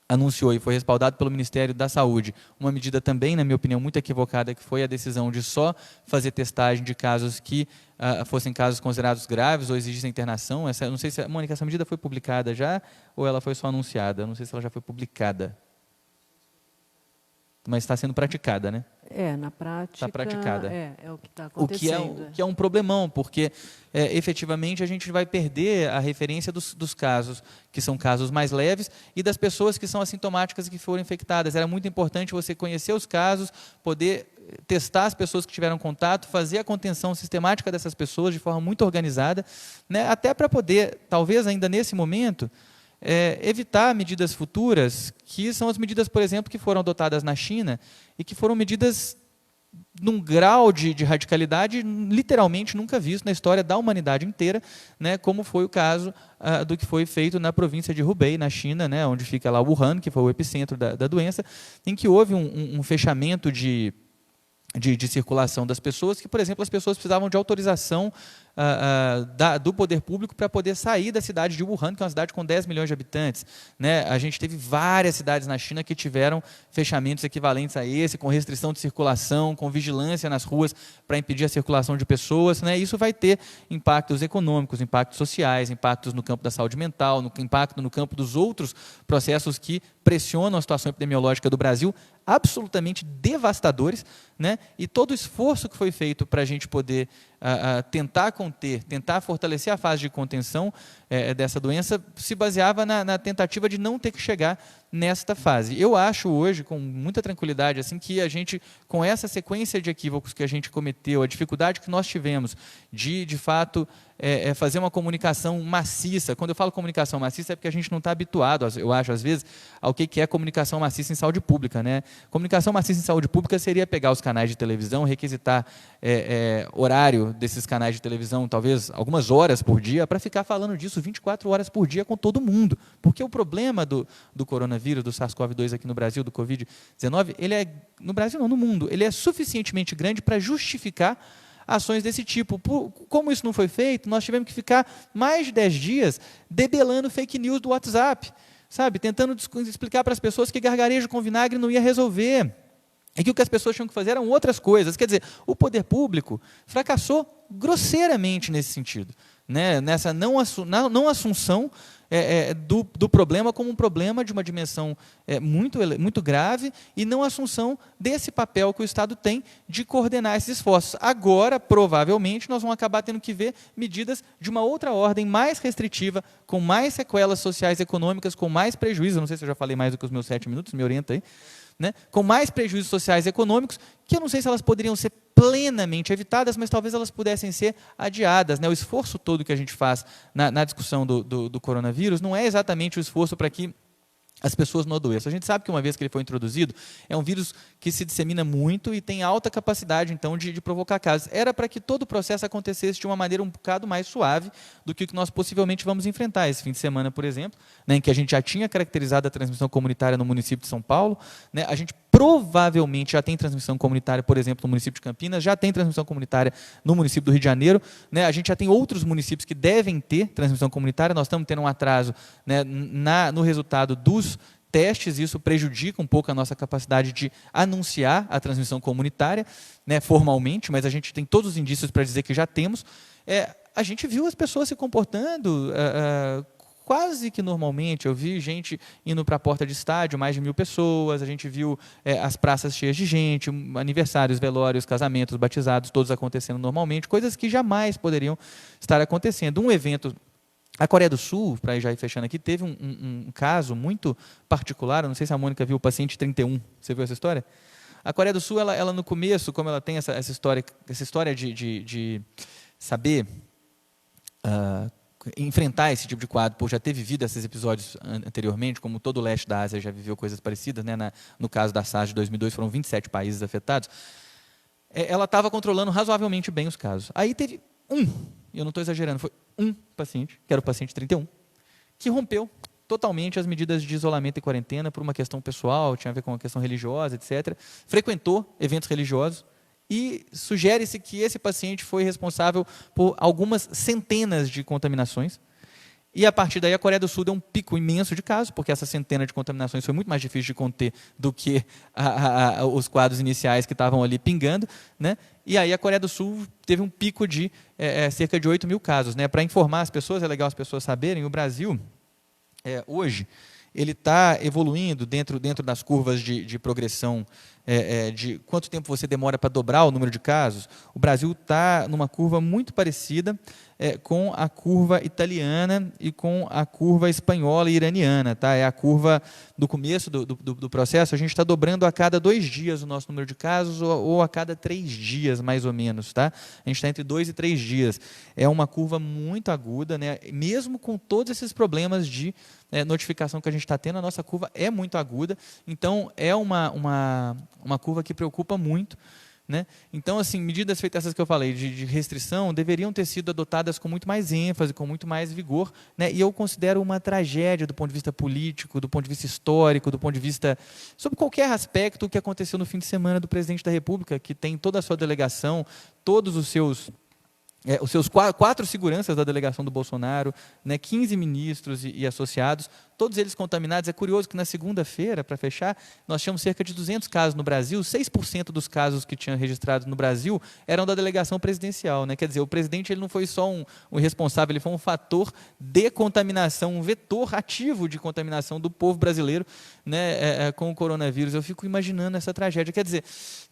anunciou e foi respaldado pelo Ministério da Saúde uma medida também, na minha opinião, muito equivocada, que foi a decisão de só fazer testagem de casos que fossem casos considerados graves ou exigissem internação. Não sei se, Mônica, essa medida foi publicada já ou ela foi só anunciada? Não sei se ela já foi publicada. Mas está sendo praticada, né? Na prática, está praticada. É o que está acontecendo. O que é um problemão, porque efetivamente a gente vai perder a referência dos casos que são casos mais leves e das pessoas que são assintomáticas e que foram infectadas. Era muito importante você conhecer os casos, poder testar as pessoas que tiveram contato, fazer a contenção sistemática dessas pessoas de forma muito organizada, né? Até para poder, talvez ainda nesse momento, evitar medidas futuras, que são as medidas, por exemplo, que foram adotadas na China e que foram medidas num grau de radicalidade literalmente nunca visto na história da humanidade inteira, né, como foi o caso do que foi feito na província de Hubei, na China, né, onde fica lá Wuhan, que foi o epicentro da doença, em que houve um fechamento de de circulação das pessoas, que, por exemplo, as pessoas precisavam de autorização do poder público para poder sair da cidade de Wuhan, que é uma cidade com 10 milhões de habitantes. Né? A gente teve várias cidades na China que tiveram fechamentos equivalentes a esse, com restrição de circulação, com vigilância nas ruas para impedir a circulação de pessoas. Né? Isso vai ter impactos econômicos, impactos sociais, impactos no campo da saúde mental, impacto no campo dos outros processos que pressionam a situação epidemiológica do Brasil, absolutamente devastadores, né? E todo o esforço que foi feito para a gente poder tentar conter, tentar fortalecer a fase de contenção dessa doença, se baseava na tentativa de não ter que chegar nesta fase. Eu acho hoje, com muita tranquilidade, assim, que a gente, com essa sequência de equívocos que a gente cometeu, a dificuldade que nós tivemos de fato, fazer uma comunicação maciça. Quando eu falo comunicação maciça, é porque a gente não está habituado, eu acho, às vezes, ao que é comunicação maciça em saúde pública. Né? Comunicação maciça em saúde pública seria pegar os canais de televisão, requisitar horário desses canais de televisão, talvez algumas horas por dia, para ficar falando disso 24 horas por dia com todo mundo. Porque o problema do coronavírus, do SARS-CoV-2 aqui no Brasil, do Covid-19, ele é, no Brasil não, no mundo, ele é suficientemente grande para justificar ações desse tipo. Como isso não foi feito, nós tivemos que ficar mais de 10 dias debelando fake news do WhatsApp, sabe? Tentando explicar para as pessoas que gargarejo com vinagre não ia resolver. E que o que as pessoas tinham que fazer eram outras coisas. Quer dizer, o poder público fracassou grosseiramente nesse sentido, né? Nessa não assunção do problema como um problema de uma dimensão muito grave, e não assunção desse papel que o Estado tem de coordenar esses esforços. Agora, provavelmente, nós vamos acabar tendo que ver medidas de uma outra ordem, mais restritiva, com mais sequelas sociais e econômicas, com mais prejuízo. Não sei se eu já falei mais do que os meus 7 minutos, me orienta aí. Né? Com mais prejuízos sociais e econômicos, que eu não sei se elas poderiam ser plenamente evitadas, mas talvez elas pudessem ser adiadas. Né? O esforço todo que a gente faz na discussão do coronavírus não é exatamente o esforço para que as pessoas não adoeçam. A gente sabe que, uma vez que ele foi introduzido, é um vírus que se dissemina muito e tem alta capacidade, então, de provocar casos. Era para que todo o processo acontecesse de uma maneira um bocado mais suave do que o que nós possivelmente vamos enfrentar esse fim de semana, por exemplo, né, em que a gente já tinha caracterizado a transmissão comunitária no município de São Paulo. Né, a gente provavelmente já tem transmissão comunitária, por exemplo, no município de Campinas, já tem transmissão comunitária no município do Rio de Janeiro. Né, a gente já tem outros municípios que devem ter transmissão comunitária. Nós estamos tendo um atraso, né, no resultado dos testes, isso prejudica um pouco a nossa capacidade de anunciar a transmissão comunitária, né, formalmente, mas a gente tem todos os indícios para dizer que já temos. A gente viu as pessoas se comportando quase que normalmente. Eu vi gente indo para a porta de estádio, mais de 1.000 pessoas, a gente viu as praças cheias de gente, aniversários, velórios, casamentos, batizados, todos acontecendo normalmente, coisas que jamais poderiam estar acontecendo. Um evento... A Coreia do Sul, para já ir fechando aqui, teve um caso muito particular. Eu não sei se a Mônica viu o paciente 31. Você viu essa história? A Coreia do Sul, ela no começo, como ela tem essa história de saber enfrentar esse tipo de quadro, por já ter vivido esses episódios anteriormente, como todo o leste da Ásia já viveu coisas parecidas, né? No caso da SARS de 2002, foram 27 países afetados. Ela estava controlando razoavelmente bem os casos. Aí teve eu não estou exagerando, foi um paciente, que era o paciente 31, que rompeu totalmente as medidas de isolamento e quarentena por uma questão pessoal, tinha a ver com uma questão religiosa, etc. Frequentou eventos religiosos e sugere-se que esse paciente foi responsável por algumas centenas de contaminações. E, a partir daí, a Coreia do Sul deu um pico imenso de casos, porque essa centena de contaminações foi muito mais difícil de conter do que os quadros iniciais que estavam ali pingando. Né? E aí a Coreia do Sul teve um pico de cerca de 8.000 casos. Né? Para informar as pessoas, é legal as pessoas saberem, o Brasil, hoje, ele está evoluindo dentro das curvas de progressão, de quanto tempo você demora para dobrar o número de casos. O Brasil está numa curva muito parecida com a curva italiana e com a curva espanhola e iraniana. Tá? É a curva do começo do processo. A gente está dobrando a cada 2 dias o nosso número de casos, ou a cada 3 dias, mais ou menos. Tá? A gente está entre 2 e 3 dias. É uma curva muito aguda, né? Mesmo com todos esses problemas de notificação que a gente está tendo, a nossa curva é muito aguda. Então, é uma curva que preocupa muito, né? Então, assim, medidas feitas essas que eu falei de restrição deveriam ter sido adotadas com muito mais ênfase, com muito mais vigor, né? E eu considero uma tragédia do ponto de vista político, do ponto de vista histórico, do ponto de vista sobre qualquer aspecto o que aconteceu no fim de semana do presidente da República, que tem toda a sua delegação, todos os seus quatro seguranças da delegação do Bolsonaro, né, 15 ministros e associados, todos eles contaminados. É curioso que na segunda-feira, para fechar, nós tínhamos cerca de 200 casos no Brasil, 6% dos casos que tinham registrados no Brasil eram da delegação presidencial, né? Quer dizer, o presidente ele não foi só um responsável, ele foi um fator de contaminação, um vetor ativo de contaminação do povo brasileiro, né, com o coronavírus. Eu fico imaginando essa tragédia. Quer dizer,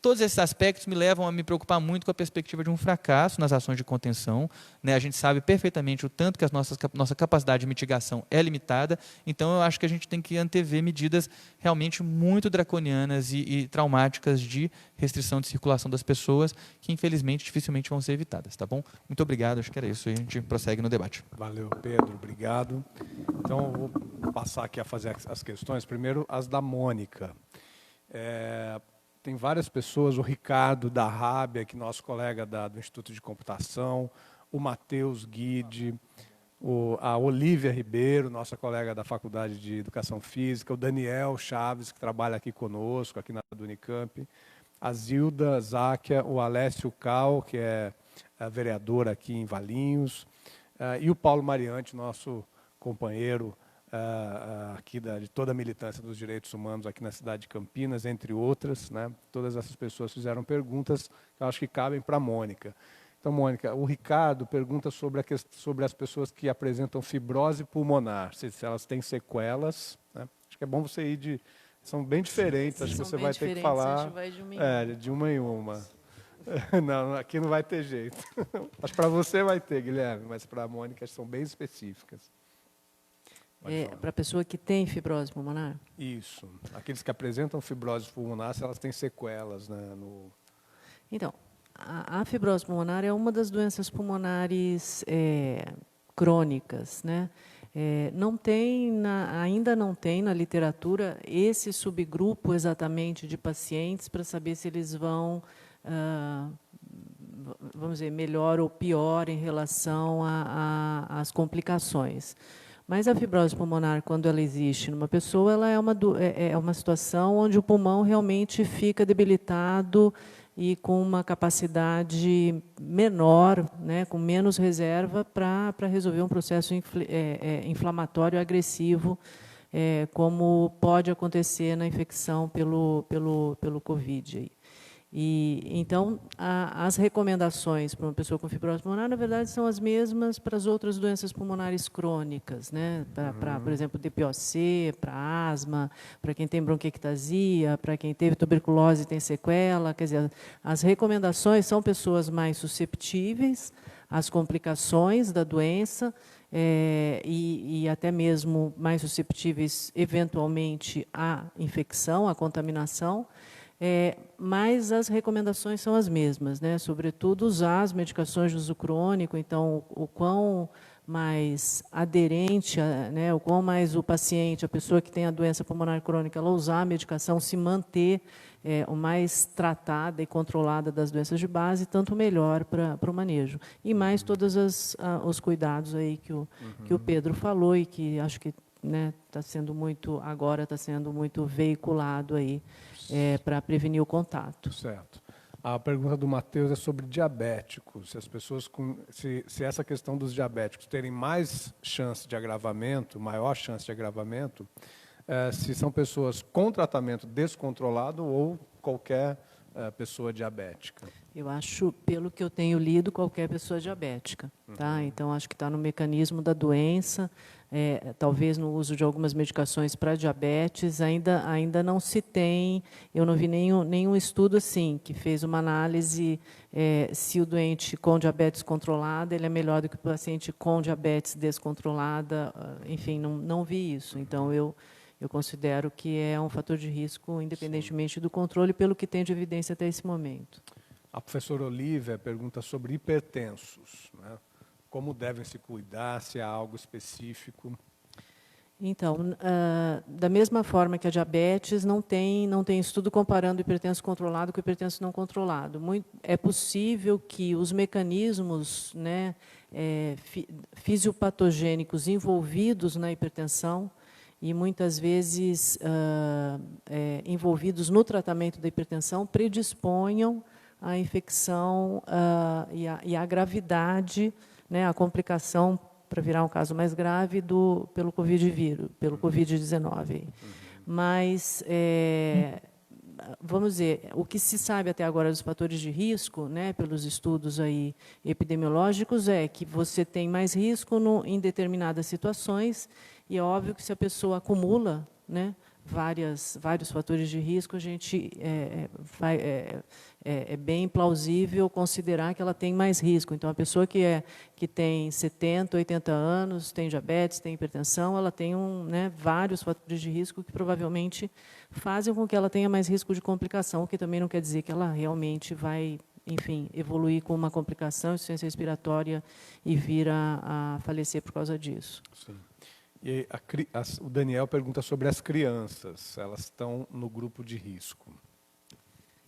todos esses aspectos me levam a me preocupar muito com a perspectiva de um fracasso nas ações de contenção, né? A gente sabe perfeitamente o tanto que nossa capacidade de mitigação é limitada. Então, eu acho que a gente tem que antever medidas realmente muito draconianas e traumáticas de restrição de circulação das pessoas, que, infelizmente, dificilmente vão ser evitadas. Tá bom? Muito obrigado, acho que era isso. E a gente prossegue no debate. Valeu, Pedro, obrigado. Então, eu vou passar aqui a fazer as questões. Primeiro, as da Mônica. Tem várias pessoas, o Ricardo da Rábia, que é nosso colega do Instituto de Computação, o Matheus Guide, a Olívia Ribeiro, nossa colega da Faculdade de Educação Física, o Daniel Chaves, que trabalha aqui conosco, aqui na Unicamp, a Zilda Záquia, o Alessio Cal, que é vereador aqui em Valinhos, e o Paulo Mariante, nosso companheiro aqui de toda a militância dos direitos humanos aqui na cidade de Campinas, entre outras, né? Todas essas pessoas fizeram perguntas que eu acho que cabem para a Mônica. Então, Mônica, o Ricardo pergunta sobre as pessoas que apresentam fibrose pulmonar, se elas têm sequelas, né? Acho que é bom você ir são bem diferentes, acho que você vai ter que falar de uma em uma. Não, aqui não vai ter jeito. Acho que para você vai ter, Guilherme, mas para a Mônica são bem específicas. Para a pessoa que tem fibrose pulmonar? Isso. Aqueles que apresentam fibrose pulmonar, se elas têm sequelas, né, Então, a fibrose pulmonar é uma das doenças pulmonares crônicas, né? Ainda não tem na literatura esse subgrupo exatamente de pacientes para saber se eles vão, vamos dizer, melhor ou pior em relação às complicações. Mas a fibrose pulmonar, quando ela existe numa pessoa, ela é uma situação onde o pulmão realmente fica debilitado e com uma capacidade menor, né, com menos reserva para resolver um processo inflamatório agressivo, como pode acontecer na infecção pelo Covid. Aí. Então, as recomendações para uma pessoa com fibrose pulmonar, na verdade, são as mesmas para as outras doenças pulmonares crônicas, né? Por exemplo, DPOC, para asma, para quem tem bronquiectasia, para quem teve tuberculose e tem sequela. Quer dizer, as recomendações são pessoas mais susceptíveis às complicações da doença e até mesmo mais susceptíveis, eventualmente, à infecção, à contaminação. Mas as recomendações são as mesmas, né? Sobretudo usar as medicações de uso crônico, então o quão mais aderente, né? O quão mais o paciente, a pessoa que tem a doença pulmonar crônica, ela usar a medicação, se manter o mais tratada e controlada das doenças de base, tanto melhor para o manejo. E mais todos os cuidados aí que o Pedro falou e que acho que está sendo muito veiculado aí para prevenir o contato. Certo. A pergunta do Matheus é sobre diabéticos. Se as pessoas se essa questão dos diabéticos terem mais chance de agravamento, maior chance de agravamento, se são pessoas com tratamento descontrolado ou qualquer pessoa diabética. Eu acho, pelo que eu tenho lido, qualquer pessoa diabética. Tá? Então, acho que está no mecanismo da doença, talvez no uso de algumas medicações para diabetes, ainda não se tem, eu não vi nenhum estudo assim, que fez uma análise se o doente com diabetes controlada ele é melhor do que o paciente com diabetes descontrolada, enfim, não vi isso. Então, eu considero que é um fator de risco, independentemente do controle, pelo que tem de evidência até esse momento. A professora Olívia pergunta sobre hipertensos, né? Como devem se cuidar, se há algo específico? Então, da mesma forma que a diabetes, não tem estudo comparando hipertenso controlado com hipertenso não controlado. É possível que os mecanismos, né, fisiopatogênicos envolvidos na hipertensão e muitas vezes envolvidos no tratamento da hipertensão predisponham à infecção e à gravidade, né, à complicação para virar um caso mais grave pelo Covid-19. Mas, vamos dizer, o que se sabe até agora dos fatores de risco, né, pelos estudos aí epidemiológicos, é que você tem mais risco em determinadas situações, e é óbvio que se a pessoa acumula, né, vários fatores de risco, a gente é bem plausível considerar que ela tem mais risco. Então, a pessoa que tem 70, 80 anos, tem diabetes, tem hipertensão, ela tem vários fatores de risco que provavelmente fazem com que ela tenha mais risco de complicação, o que também não quer dizer que ela realmente vai, enfim, evoluir com uma complicação, insuficiência respiratória e vir a falecer por causa disso. Sim. E o Daniel pergunta sobre as crianças. Elas estão no grupo de risco.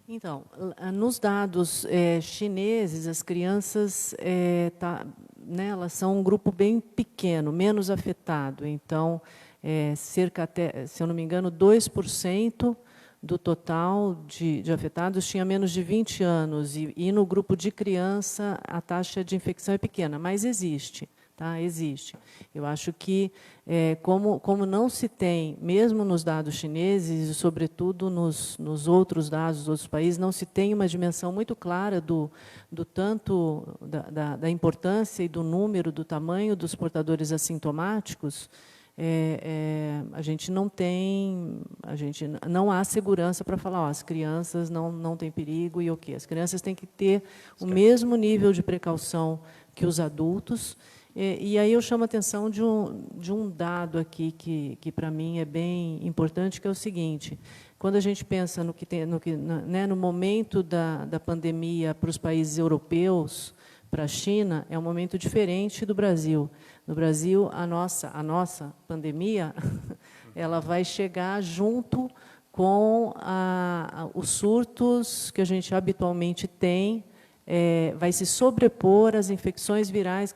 Então, nos dados chineses, as crianças elas são um grupo bem pequeno, menos afetado. Então, cerca até, se eu não me engano, 2% do total de afetados tinha menos de 20 anos. E no grupo de criança, a taxa de infecção é pequena, mas existe. Tá? Existe. Eu acho que, como não se tem, mesmo nos dados chineses, e sobretudo nos outros dados dos outros países, não se tem uma dimensão muito clara do tanto da importância e do número, do tamanho dos portadores assintomáticos, a gente não há segurança para falar, as crianças não têm perigo e o quê? As crianças têm que ter o mesmo nível de precaução que os adultos. E aí eu chamo a atenção de um dado aqui que para mim é bem importante, que é o seguinte: quando a gente pensa no momento da pandemia para os países europeus, para a China, é um momento diferente do Brasil. No Brasil, a nossa pandemia ela vai chegar junto com os surtos que a gente habitualmente tem, vai se sobrepor às infecções virais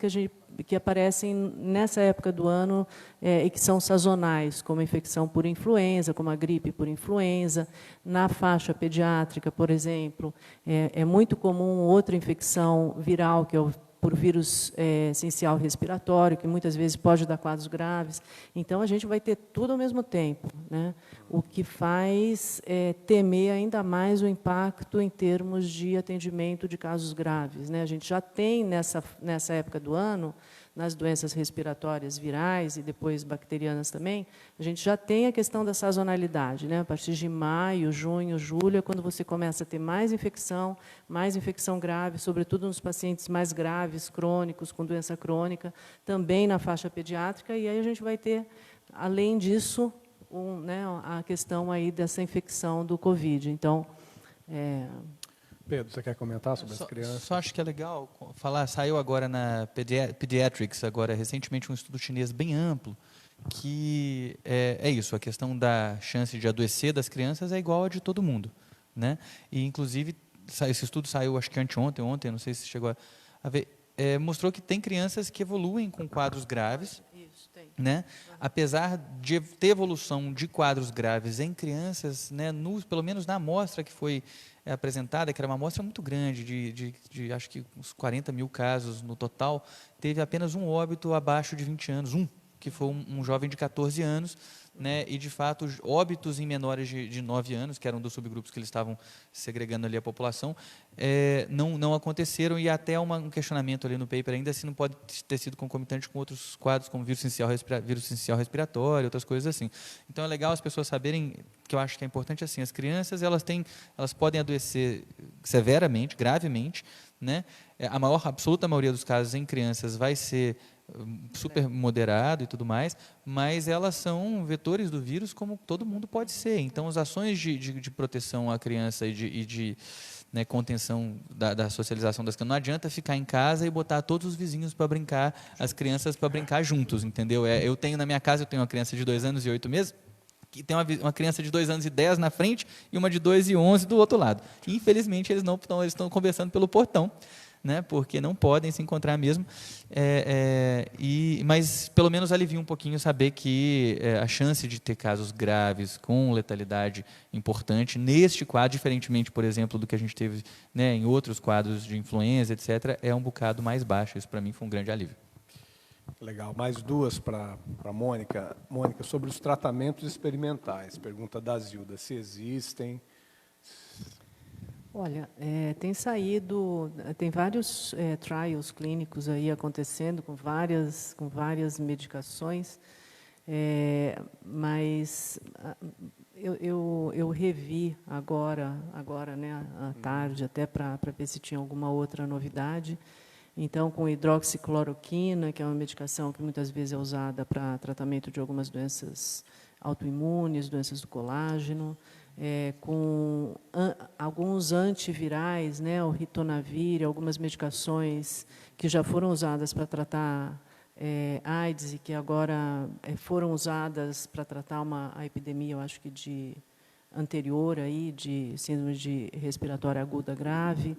que aparecem nessa época do ano e que são sazonais, como a infecção por influenza, como a gripe por influenza. Na faixa pediátrica, por exemplo, é muito comum outra infecção viral, que é por vírus essencial respiratório, que muitas vezes pode dar quadros graves. Então, a gente vai ter tudo ao mesmo tempo, né? O que faz temer ainda mais o impacto em termos de atendimento de casos graves, né? A gente já tem, nessa época do ano, nas doenças respiratórias virais e depois bacterianas também, a gente já tem a questão da sazonalidade, né? A partir de maio, junho, julho, é quando você começa a ter mais infecção grave, sobretudo nos pacientes mais graves, crônicos, com doença crônica, também na faixa pediátrica, e aí a gente vai ter, além disso, a questão aí dessa infecção do Covid. Então, Pedro, você quer comentar sobre as crianças? Só acho que é legal falar, saiu agora na Pediatrics, agora recentemente, um estudo chinês bem amplo, que é isso, a questão da chance de adoecer das crianças é igual a de todo mundo, né? E, inclusive, esse estudo saiu, acho que ontem, não sei se chegou a ver, mostrou que tem crianças que evoluem com quadros graves, né? Apesar de ter evolução de quadros graves em crianças, né, pelo menos na amostra que foi apresentada, que era uma amostra muito grande, de acho que uns 40 mil casos no total, teve apenas um óbito abaixo de 20 anos, que foi um jovem de 14 anos, né, e, de fato, óbitos em menores de 9 anos, que eram dos subgrupos que eles estavam segregando ali a população, não aconteceram, e até um questionamento ali no paper ainda se não pode ter sido concomitante com outros quadros, como vírus essencial respiratório, outras coisas assim. Então, é legal as pessoas saberem, que eu acho que é importante assim, as crianças elas podem adoecer severamente, gravemente, né? A absoluta maioria dos casos em crianças vai ser super moderado e tudo mais, mas elas são vetores do vírus como todo mundo pode ser. Então, as ações de proteção à criança e né, contenção da socialização das crianças. Não adianta ficar em casa e botar todos os vizinhos para brincar, as crianças para brincar juntos, entendeu? Eu tenho na minha casa, eu tenho uma criança de 2 anos e 8 meses, que tem uma criança de 2 anos e 10 na frente e uma de 2 e 11 do outro lado. E, infelizmente, eles estão conversando pelo portão, né, porque não podem se encontrar mesmo, mas pelo menos alivia um pouquinho saber que a chance de ter casos graves com letalidade importante neste quadro, diferentemente, por exemplo, do que a gente teve, né, em outros quadros de influenza, etc., é um bocado mais baixo. Isso para mim foi um grande alívio. Legal. Mais 2 para a Mônica. Mônica, sobre os tratamentos experimentais. Pergunta da Zilda, se existem. Olha, tem vários trials clínicos aí acontecendo com várias medicações, mas eu revi agora, né, à tarde, até para ver se tinha alguma outra novidade. Então, com hidroxicloroquina, que é uma medicação que muitas vezes é usada para tratamento de algumas doenças autoimunes, doenças do colágeno, com alguns antivirais, né, o ritonavir, algumas medicações que já foram usadas para tratar AIDS e que agora foram usadas para tratar a epidemia, eu acho que anterior aí, de síndrome de respiratória aguda grave.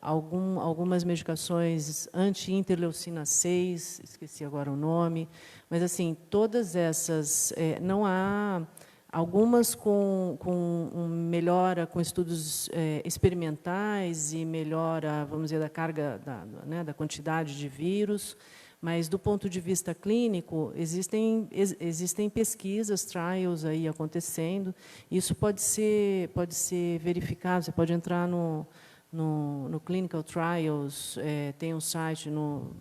Algumas medicações anti-interleucina 6, esqueci agora o nome, mas assim, todas essas, não há, algumas com melhora, com estudos experimentais e melhora, vamos dizer, da carga, da quantidade de vírus, mas do ponto de vista clínico, existem pesquisas, trials aí acontecendo. Isso pode ser verificado, você pode entrar no Clinical Trials, tem um site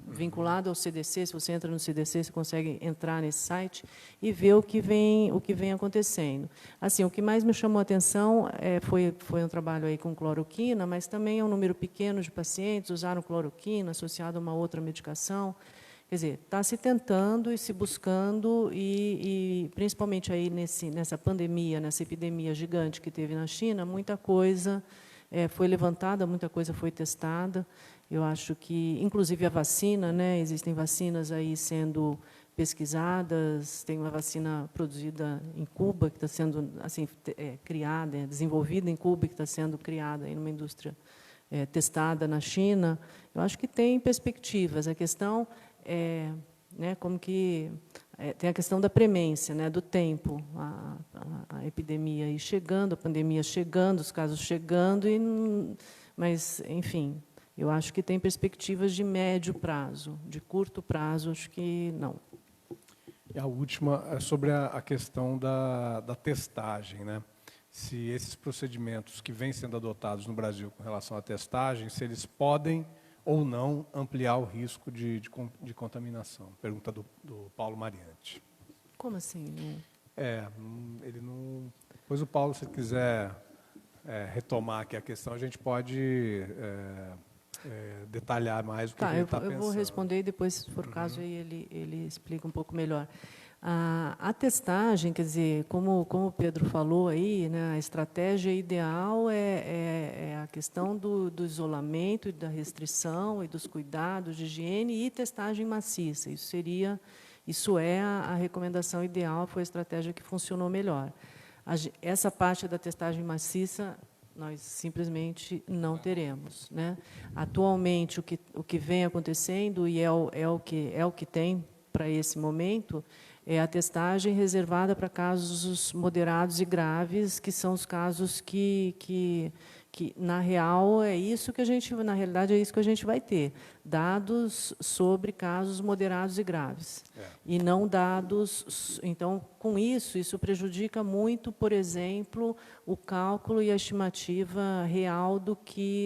vinculado ao CDC, se você entra no CDC, você consegue entrar nesse site e ver o que vem acontecendo. Assim, o que mais me chamou a atenção foi um trabalho aí com cloroquina, mas também é um número pequeno de pacientes usaram cloroquina associado a uma outra medicação. Quer dizer, está se tentando e se buscando, e principalmente aí nessa pandemia, nessa epidemia gigante que teve na China, muita coisa foi levantada, muita coisa foi testada. Eu acho que, inclusive a vacina, né, existem vacinas aí sendo pesquisadas, tem uma vacina produzida em Cuba, que está sendo assim, criada, desenvolvida em Cuba, que está sendo criada em uma indústria testada na China. Eu acho que tem perspectivas. A questão né, como que tem a questão da premência, né, do tempo, a epidemia aí chegando, a pandemia chegando, os casos chegando, mas, enfim, eu acho que tem perspectivas de médio prazo, de curto prazo, acho que não. E a última é sobre a questão da testagem, né? Se esses procedimentos que vêm sendo adotados no Brasil com relação à testagem, se eles podem ou não ampliar o risco de contaminação. Pergunta do Paulo Mariante. Como assim? Ele não... Depois o Paulo, se quiser retomar aqui a questão, a gente pode detalhar mais o que ele está pensando. Eu vou responder e depois, se for o caso, aí ele explica um pouco melhor. A testagem, quer dizer, como o Pedro falou aí, né, a estratégia ideal é a questão do isolamento e da restrição e dos cuidados de higiene e testagem maciça. Isso é a recomendação ideal, foi a estratégia que funcionou melhor. Essa parte da testagem maciça nós simplesmente não teremos, né? Atualmente, o que vem acontecendo e é o que tem para esse momento é a testagem reservada para casos moderados e graves, que são os casos que na realidade é isso que a gente vai ter, dados sobre casos moderados e graves. E não dados. Então, com isso prejudica muito, por exemplo, o cálculo e a estimativa real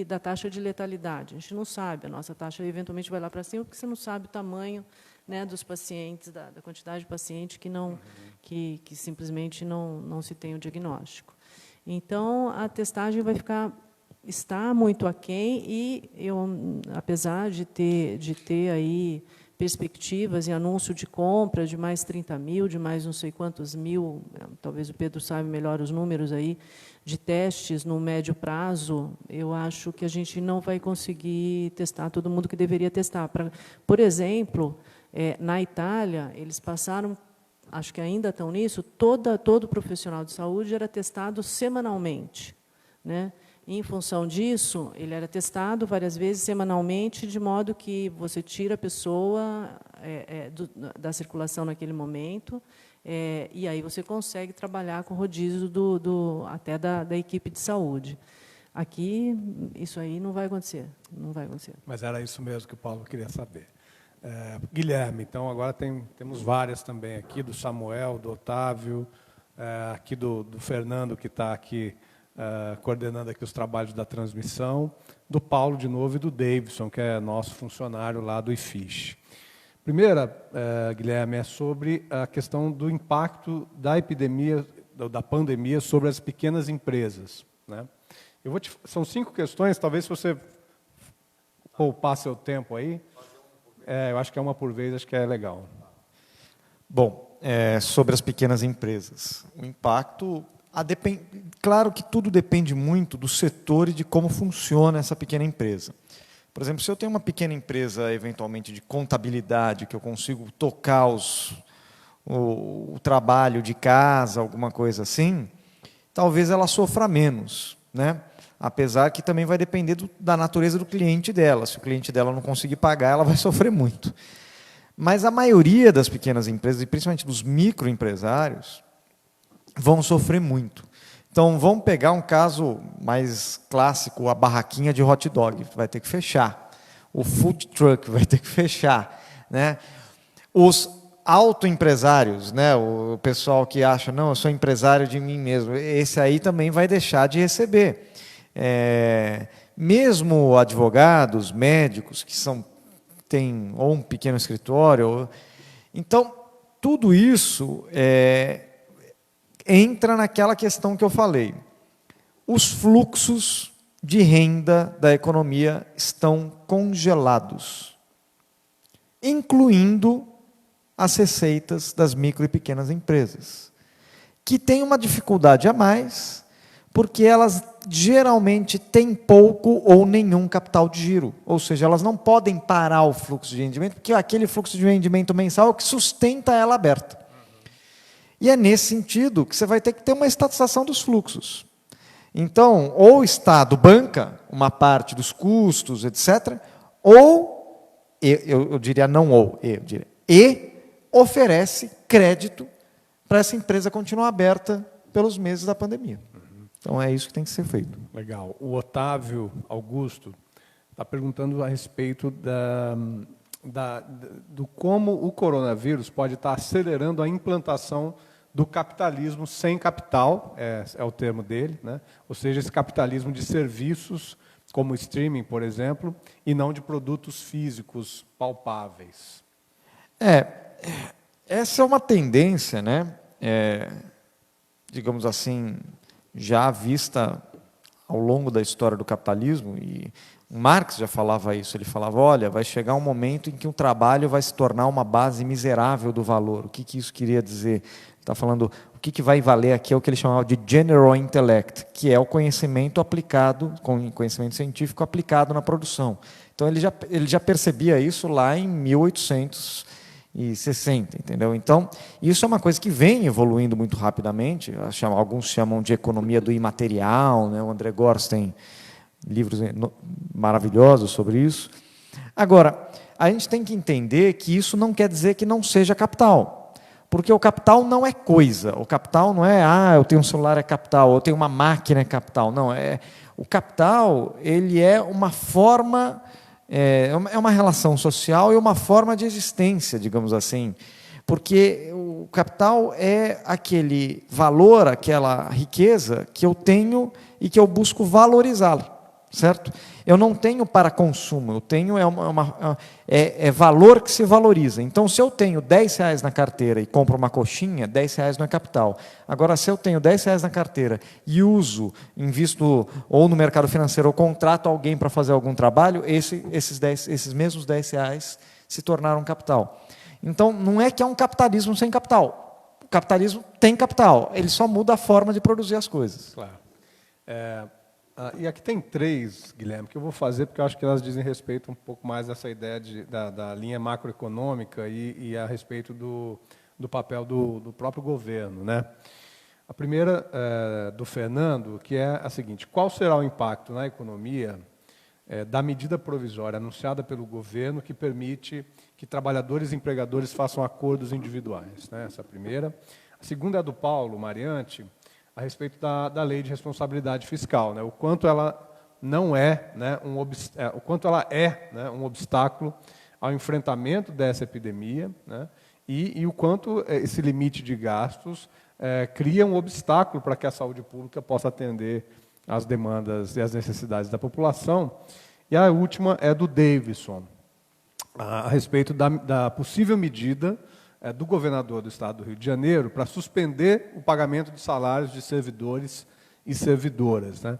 da taxa de letalidade. A gente não sabe, a nossa taxa eventualmente vai lá para cima, porque você não sabe o tamanho, né, dos pacientes, da quantidade de pacientes que simplesmente não se tem o diagnóstico. Então, a testagem está muito aquém e apesar de ter aí perspectivas e anúncio de compra de mais 30 mil, de mais não sei quantos mil, talvez o Pedro saiba melhor os números aí, de testes no médio prazo, eu acho que a gente não vai conseguir testar todo mundo que deveria testar. Por exemplo, na Itália, eles passaram, acho que ainda estão nisso, todo profissional de saúde era testado semanalmente, né? Em função disso, ele era testado várias vezes semanalmente, de modo que você tira a pessoa da circulação naquele momento, e aí você consegue trabalhar com rodízio até da equipe de saúde. Aqui, isso aí não vai acontecer. Não vai acontecer. Mas era isso mesmo que o Paulo queria saber. Guilherme, então agora temos várias também aqui, do Samuel, do Otávio, aqui do Fernando, que está aqui coordenando aqui os trabalhos da transmissão, do Paulo de novo e do Davidson, que é nosso funcionário lá do IFISH. Primeira, Guilherme, é sobre a questão do impacto da epidemia, da pandemia sobre as pequenas empresas, né? São 5 questões, talvez se você poupar seu tempo aí, eu acho que é uma por vez, acho que é legal. Bom, sobre as pequenas empresas, o impacto... Claro que tudo depende muito do setor e de como funciona essa pequena empresa. Por exemplo, se eu tenho uma pequena empresa, eventualmente, de contabilidade, que eu consigo tocar o trabalho de casa, alguma coisa assim, talvez ela sofra menos, né? Apesar que também vai depender da natureza do cliente dela. Se o cliente dela não conseguir pagar, ela vai sofrer muito. Mas a maioria das pequenas empresas, e principalmente dos microempresários, vão sofrer muito. Então, vamos pegar um caso mais clássico, a barraquinha de hot dog, vai ter que fechar. O food truck vai ter que fechar, né? Os autoempresários, né? O pessoal que acha, não, eu sou empresário de mim mesmo, esse aí também vai deixar de receber. Mesmo advogados, médicos, que têm ou um pequeno escritório. Então, tudo isso entra naquela questão que eu falei. Os fluxos de renda da economia estão congelados, incluindo as receitas das micro e pequenas empresas, que têm uma dificuldade a mais, porque elas geralmente têm pouco ou nenhum capital de giro, ou seja, elas não podem parar o fluxo de rendimento, porque aquele fluxo de rendimento mensal é o que sustenta ela aberta. E é nesse sentido que você vai ter que ter uma estatização dos fluxos. Então, ou o Estado banca uma parte dos custos, etc., ou, eu diria não ou, eu diria, e oferece crédito para essa empresa continuar aberta pelos meses da pandemia. Então, é isso que tem que ser feito. Legal. O Otávio Augusto está perguntando a respeito do como o coronavírus pode estar acelerando a implantação do capitalismo sem capital, é o termo dele, né? Ou seja, esse capitalismo de serviços, como o streaming, por exemplo, e não de produtos físicos palpáveis. Essa é uma tendência, né? Digamos assim, já vista ao longo da história do capitalismo, e Marx já falava isso, ele falava, olha, vai chegar um momento em que o trabalho vai se tornar uma base miserável do valor. O que isso queria dizer? Está falando, o que vai valer aqui é o que ele chamava de general intellect, que é o conhecimento aplicado, conhecimento científico aplicado na produção. Então, ele já percebia isso lá em 1860, entendeu? Então, isso é uma coisa que vem evoluindo muito rapidamente, alguns chamam de economia do imaterial, né? O André Gorz tem livros maravilhosos sobre isso. Agora, a gente tem que entender que isso não quer dizer que não seja capital. Porque o capital não é coisa. O capital não é, eu tenho um celular, é capital, eu tenho uma máquina, é capital. Não, o capital, ele é uma forma, é uma relação social e uma forma de existência, digamos assim. Porque o capital é aquele valor, aquela riqueza que eu tenho e que eu busco valorizá-la. Certo? Eu não tenho para consumo, eu tenho valor que se valoriza. Então, se eu tenho R$10 na carteira e compro uma coxinha, R$10 não é capital. Agora, se eu tenho R$10 na carteira e invisto ou no mercado financeiro ou contrato alguém para fazer algum trabalho, esses mesmos R$10 se tornaram capital. Então, não é que é um capitalismo sem capital. O capitalismo tem capital, ele só muda a forma de produzir as coisas. Claro. E aqui tem 3, Guilherme, que eu vou fazer porque eu acho que elas dizem respeito um pouco mais dessa ideia da linha macroeconômica e a respeito do papel do próprio governo, né? A primeira do Fernando, que é a seguinte: qual será o impacto na economia da medida provisória anunciada pelo governo que permite que trabalhadores e empregadores façam acordos individuais, né? Essa é a primeira. A segunda é do Paulo Mariante, a respeito da lei de responsabilidade fiscal, né? O quanto ela não é, né, o quanto ela é, né, um obstáculo ao enfrentamento dessa epidemia, né? E o quanto esse limite de gastos cria um obstáculo para que a saúde pública possa atender às demandas e às necessidades da população. E a última é do Davidson, a respeito da possível medida do governador do Estado do Rio de Janeiro para suspender o pagamento de salários de servidores e servidoras, né?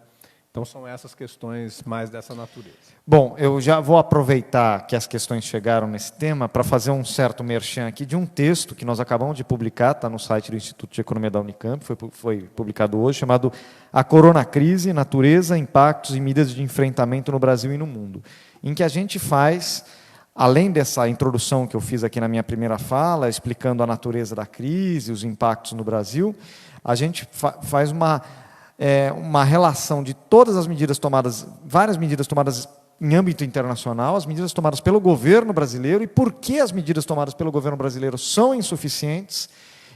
Então, são essas questões mais dessa natureza. Bom, eu já vou aproveitar que as questões chegaram nesse tema para fazer um certo merchan aqui de um texto que nós acabamos de publicar, está no site do Instituto de Economia da Unicamp, foi publicado hoje, chamado A Coronacrise, Natureza, Impactos e Medidas de Enfrentamento no Brasil e no Mundo, em que a gente faz, além dessa introdução que eu fiz aqui na minha primeira fala, explicando a natureza da crise, os impactos no Brasil, a gente faz uma relação de todas as medidas tomadas, várias medidas tomadas em âmbito internacional, as medidas tomadas pelo governo brasileiro e por que as medidas tomadas pelo governo brasileiro são insuficientes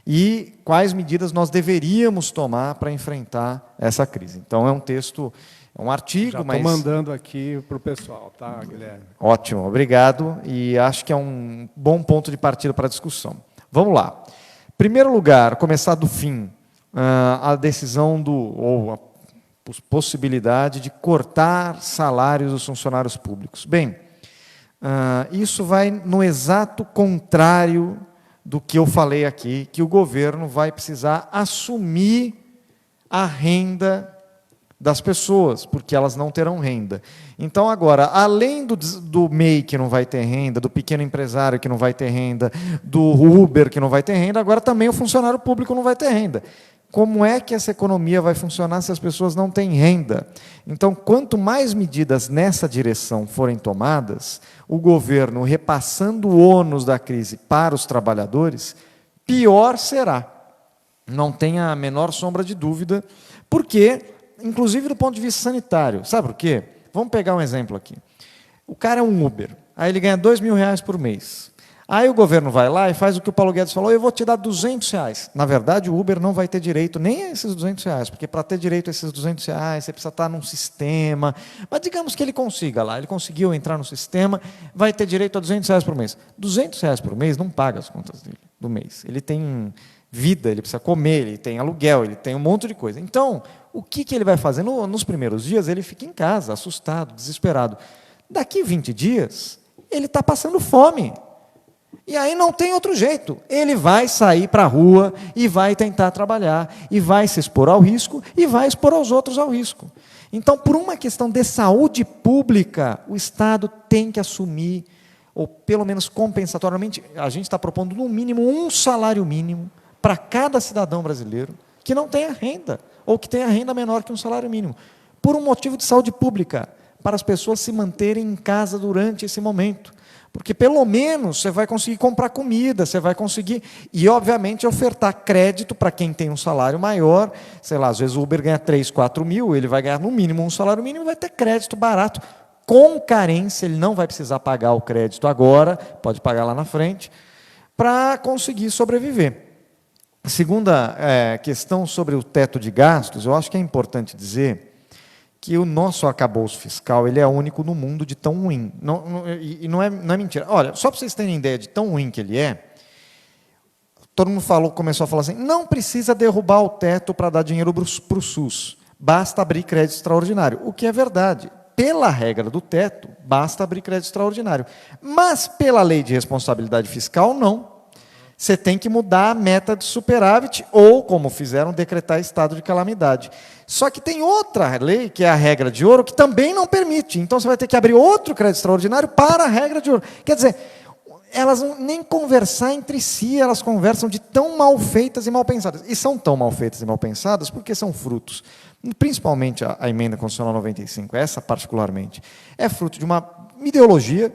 e quais medidas nós deveríamos tomar para enfrentar essa crise. Então, é um texto, é um artigo, já mas... estou mandando aqui para o pessoal, tá, Guilherme? Ótimo, obrigado. E acho que é um bom ponto de partida para a discussão. Vamos lá. Em primeiro lugar, começar do fim. A decisão ou a possibilidade de cortar salários dos funcionários públicos. Bem, isso vai no exato contrário do que eu falei aqui, que o governo vai precisar assumir a renda das pessoas, porque elas não terão renda. Então, agora, além do MEI que não vai ter renda, do pequeno empresário que não vai ter renda, do Uber que não vai ter renda, agora também o funcionário público não vai ter renda. Como é que essa economia vai funcionar se as pessoas não têm renda? Então, quanto mais medidas nessa direção forem tomadas, o governo repassando o ônus da crise para os trabalhadores, pior será. Não tenha a menor sombra de dúvida, porque, inclusive do ponto de vista sanitário, sabe por quê? Vamos pegar um exemplo aqui. O cara é um Uber, aí ele ganha R$2.000 por mês. Aí o governo vai lá e faz o que o Paulo Guedes falou: eu vou te dar R$200. Na verdade, o Uber não vai ter direito nem a esses R$200, porque para ter direito a esses R$200, você precisa estar num sistema. Mas digamos que ele consiga lá, ele conseguiu entrar no sistema, vai ter direito a R$200 por mês. R$200 por mês não paga as contas dele, do mês. Ele tem vida, ele precisa comer, ele tem aluguel, ele tem um monte de coisa. Então, o que ele vai fazer? Nos primeiros dias, ele fica em casa, assustado, desesperado. Daqui 20 dias, ele está passando fome. E aí não tem outro jeito. Ele vai sair para a rua e vai tentar trabalhar, e vai se expor ao risco, e vai expor aos outros ao risco. Então, por uma questão de saúde pública, o Estado tem que assumir, ou pelo menos compensatoriamente, a gente está propondo no mínimo um salário mínimo para cada cidadão brasileiro que não tenha renda, ou que tenha renda menor que um salário mínimo, por um motivo de saúde pública, para as pessoas se manterem em casa durante esse momento. Porque, pelo menos, você vai conseguir comprar comida, você vai conseguir... E, obviamente, ofertar crédito para quem tem um salário maior. Sei lá, às vezes o Uber ganha 3, 4 mil, ele vai ganhar, no mínimo, um salário mínimo e vai ter crédito barato. Com carência, ele não vai precisar pagar o crédito agora, pode pagar lá na frente, para conseguir sobreviver. A segunda questão sobre o teto de gastos, eu acho que é importante dizer que o nosso arcabouço fiscal ele é único no mundo de tão ruim. Não é mentira. Olha, só para vocês terem ideia de tão ruim que ele é, todo mundo começou a falar assim, não precisa derrubar o teto para dar dinheiro para o SUS, basta abrir crédito extraordinário, o que é verdade. Pela regra do teto, basta abrir crédito extraordinário. Mas, pela lei de responsabilidade fiscal, não. Você tem que mudar a meta de superávit ou, como fizeram, decretar estado de calamidade. Só que tem outra lei, que é a regra de ouro, que também não permite. Então, você vai ter que abrir outro crédito extraordinário para a regra de ouro. Quer dizer, elas não nem conversar entre si, elas conversam de tão mal feitas e mal pensadas. E são tão mal feitas e mal pensadas porque são frutos, principalmente a emenda constitucional 95, essa particularmente, é fruto de uma ideologia.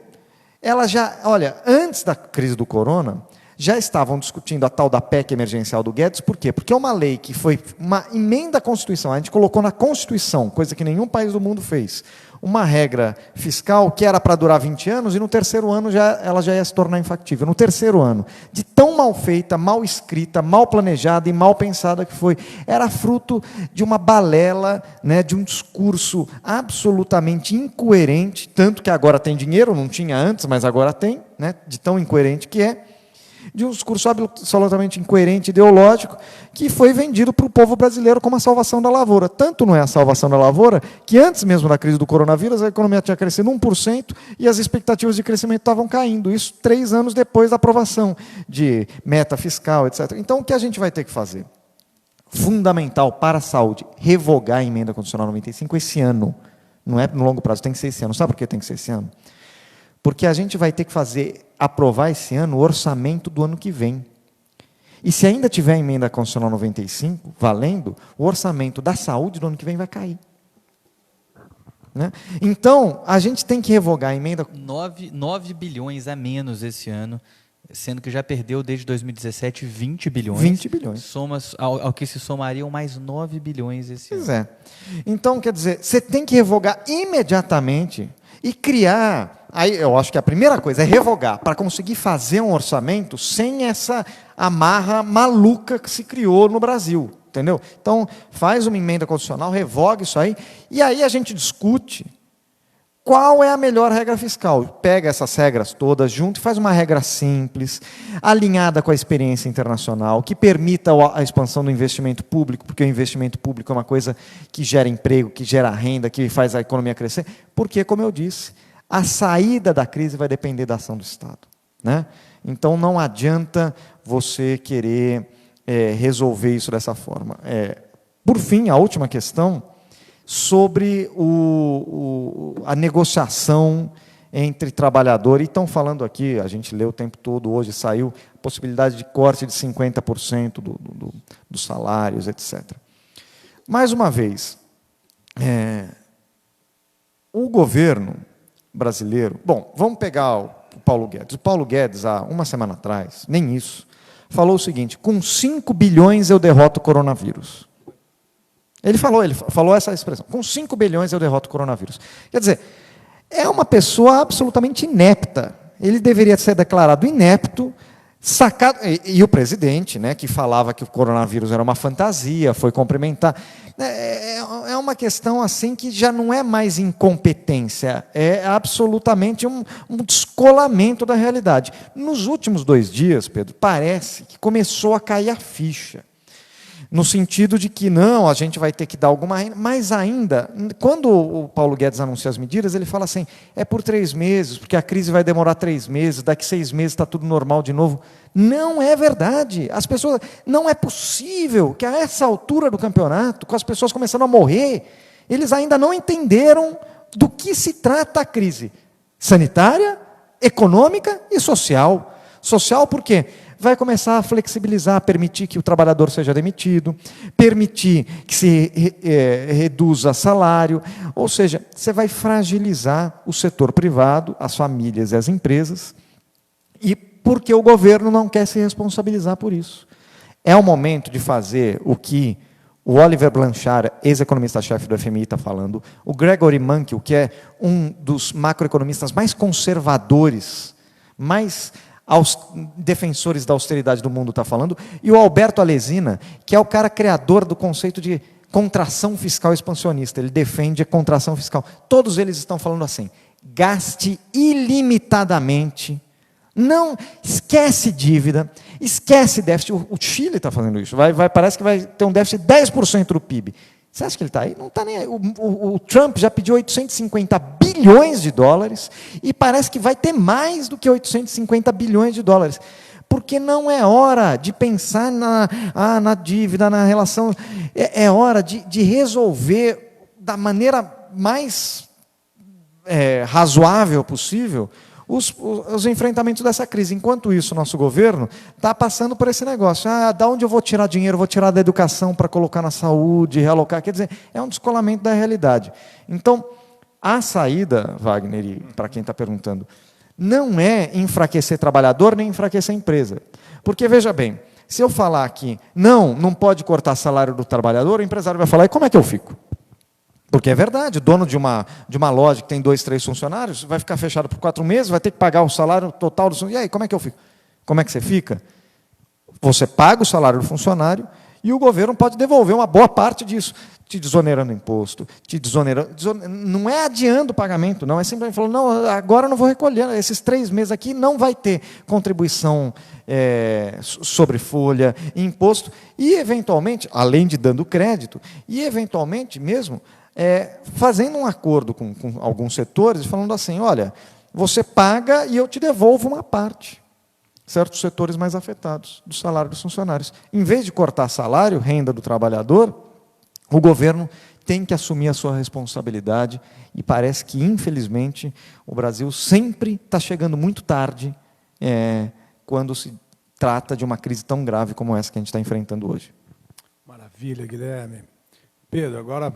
Ela já, olha, antes da crise do corona, já estavam discutindo a tal da PEC emergencial do Guedes. Por quê? Porque é uma lei que foi uma emenda à Constituição, a gente colocou na Constituição, coisa que nenhum país do mundo fez, uma regra fiscal que era para durar 20 anos e no terceiro ano ela já ia se tornar infactível. No terceiro ano, de tão mal feita, mal escrita, mal planejada e mal pensada que foi, era fruto de uma balela, né, de um discurso absolutamente incoerente, tanto que agora tem dinheiro, não tinha antes, mas agora tem, né, de tão incoerente que é, de um discurso absolutamente incoerente, ideológico, que foi vendido para o povo brasileiro como a salvação da lavoura. Tanto não é a salvação da lavoura, que antes mesmo da crise do coronavírus, a economia tinha crescido 1% e as expectativas de crescimento estavam caindo. Isso 3 anos depois da aprovação de meta fiscal, etc. Então, o que a gente vai ter que fazer? Fundamental para a saúde, revogar a emenda constitucional 95 esse ano. Não é no longo prazo, tem que ser esse ano. Sabe por que tem que ser esse ano? Porque a gente vai ter que aprovar esse ano o orçamento do ano que vem. E se ainda tiver a emenda constitucional 95 valendo, o orçamento da saúde do ano que vem vai cair. Né? Então, a gente tem que revogar a emenda... 9 bilhões a menos esse ano, sendo que já perdeu desde 2017 20 bilhões. 20 bilhões. Ao que se somariam mais 9 bilhões esse ano. Pois é. Então, quer dizer, você tem que revogar imediatamente e criar... Aí eu acho que a primeira coisa é revogar, para conseguir fazer um orçamento sem essa amarra maluca que se criou no Brasil, entendeu? Então, faz uma emenda constitucional, revoga isso aí, e aí a gente discute qual é a melhor regra fiscal. Pega essas regras todas junto e faz uma regra simples, alinhada com a experiência internacional, que permita a expansão do investimento público, porque o investimento público é uma coisa que gera emprego, que gera renda, que faz a economia crescer, porque, como eu disse, a saída da crise vai depender da ação do Estado. Né? Então, não adianta você querer resolver isso dessa forma. Por fim, a última questão, sobre a negociação entre trabalhador, e estão falando aqui, a gente lê o tempo todo, hoje saiu, possibilidade de corte de 50% dos salários, etc. Mais uma vez, o governo brasileiro... Bom, vamos pegar o Paulo Guedes. O Paulo Guedes, há uma semana atrás, nem isso, falou o seguinte: com 5 bilhões eu derroto o coronavírus. Ele falou essa expressão: com 5 bilhões eu derroto o coronavírus. Quer dizer, é uma pessoa absolutamente inepta. Ele deveria ser declarado inepto, sacado. E o presidente, né, que falava que o coronavírus era uma fantasia, foi cumprimentar. É uma questão assim que já não é mais incompetência, é absolutamente um descolamento da realidade. Nos últimos 2 dias, Pedro, parece que começou a cair a ficha, no sentido de que não, a gente vai ter que dar alguma renda, mas ainda, quando o Paulo Guedes anuncia as medidas, ele fala assim, é por 3 meses, porque a crise vai demorar 3 meses, daqui 6 meses está tudo normal de novo. Não é verdade. As pessoas, não é possível que a essa altura do campeonato, com as pessoas começando a morrer, eles ainda não entenderam do que se trata a crise sanitária, econômica e social. Social por quê? Vai começar a flexibilizar, permitir que o trabalhador seja demitido, permitir que se reduza salário, ou seja, você vai fragilizar o setor privado, as famílias e as empresas, e porque o governo não quer se responsabilizar por isso. É o momento de fazer o que o Oliver Blanchard, ex-economista-chefe do FMI, está falando, o Gregory Mankiw, que é um dos macroeconomistas mais conservadores, mais defensores da austeridade do mundo está falando, e o Alberto Alesina, que é o cara criador do conceito de contração fiscal expansionista. Ele defende a contração fiscal. Todos eles estão falando assim: gaste ilimitadamente, não esquece dívida, esquece déficit. O Chile está fazendo isso. Parece que vai ter um déficit de 10% do PIB. Você acha que ele está aí? Não está nem aí. O Trump já pediu 850 bilhões de dólares e parece que vai ter mais do que 850 bilhões de dólares. Porque não é hora de pensar na dívida, na relação. É hora de resolver da maneira mais razoável possível os enfrentamentos dessa crise. Enquanto isso, o nosso governo está passando por esse negócio. Da onde eu vou tirar dinheiro? Vou tirar da educação para colocar na saúde, realocar. Quer dizer, é um descolamento da realidade. Então, a saída, Wagner, e para quem está perguntando, não é enfraquecer trabalhador nem enfraquecer empresa. Porque, veja bem, se eu falar aqui, não pode cortar salário do trabalhador, o empresário vai falar, e como é que eu fico? Porque é verdade, o dono de uma loja que tem 2, 3 funcionários, vai ficar fechado por 4 meses, vai ter que pagar o salário total do funcionário. E aí, como é que eu fico? Como é que você fica? Você paga o salário do funcionário e o governo pode devolver uma boa parte disso, te desonerando imposto, não é adiando o pagamento, não, é simplesmente falando, não, agora eu não vou recolher, esses 3 meses aqui não vai ter contribuição sobre folha, imposto, e eventualmente, além de dando crédito, e eventualmente mesmo, fazendo um acordo com alguns setores, falando assim, olha, você paga e eu te devolvo uma parte. Certos setores mais afetados do salário dos funcionários. Em vez de cortar salário, renda do trabalhador, o governo tem que assumir a sua responsabilidade e parece que, infelizmente, o Brasil sempre está chegando muito tarde quando se trata de uma crise tão grave como essa que a gente está enfrentando hoje. Maravilha, Guilherme. Pedro, agora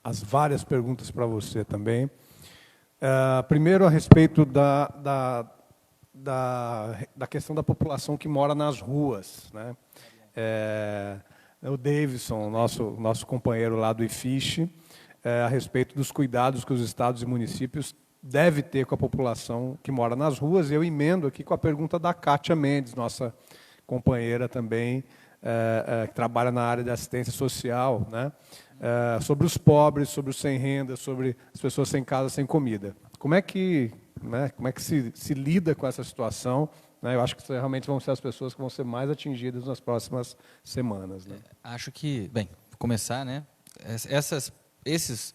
as várias perguntas para você também. Primeiro, a respeito da questão da população que mora nas ruas, né? O Davidson, nosso companheiro lá do IFISH, a respeito dos cuidados que os estados e municípios devem ter com a população que mora nas ruas. Eu emendo aqui com a pergunta da Kátia Mendes, nossa companheira também, que trabalha na área de assistência social, né? Sobre os pobres, sobre os sem renda, sobre as pessoas sem casa, sem comida. Como é que se lida com essa situação? Eu acho que realmente vão ser as pessoas que vão ser mais atingidas nas próximas semanas, né? Acho que, bem, vou começar, né? Esses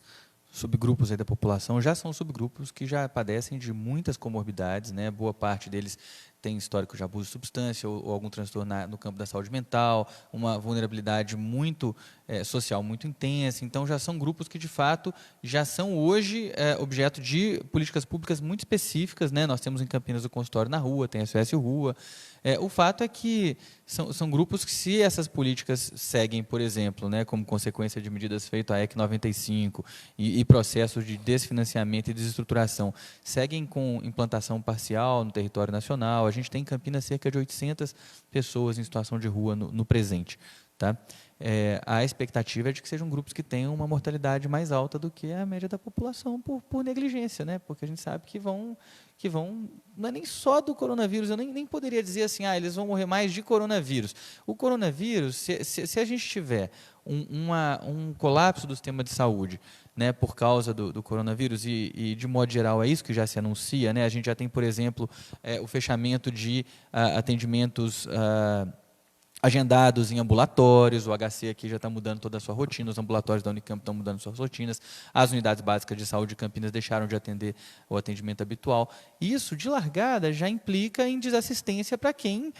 subgrupos aí da população já são subgrupos que já padecem de muitas comorbidades, né? Boa parte deles tem histórico de abuso de substância ou algum transtorno no campo da saúde mental, uma vulnerabilidade muito social muito intensa. Então, já são grupos que, de fato, já são hoje objeto de políticas públicas muito específicas, né? Nós temos em Campinas o consultório na rua, tem a SOS Rua. O fato é que são grupos que, se essas políticas seguem, por exemplo, né, como consequência de medidas feitas a EC 95 e processos de desfinanciamento e desestruturação, seguem com implantação parcial no território nacional. A gente tem em Campinas cerca de 800 pessoas em situação de rua no presente. Tá? A expectativa é de que sejam grupos que tenham uma mortalidade mais alta do que a média da população por negligência, né? Porque a gente sabe que vão, não é nem só do coronavírus, eu nem poderia dizer assim, eles vão morrer mais de coronavírus. O coronavírus, se a gente tiver um colapso do sistema de saúde, né, por causa do coronavírus, e de modo geral é isso que já se anuncia, né? A gente já tem, por exemplo, o fechamento de atendimentos agendados em ambulatórios, o HC aqui já está mudando toda a sua rotina, os ambulatórios da Unicamp estão mudando suas rotinas, as unidades básicas de saúde de Campinas deixaram de atender o atendimento habitual. Isso, de largada, já implica em desassistência para quem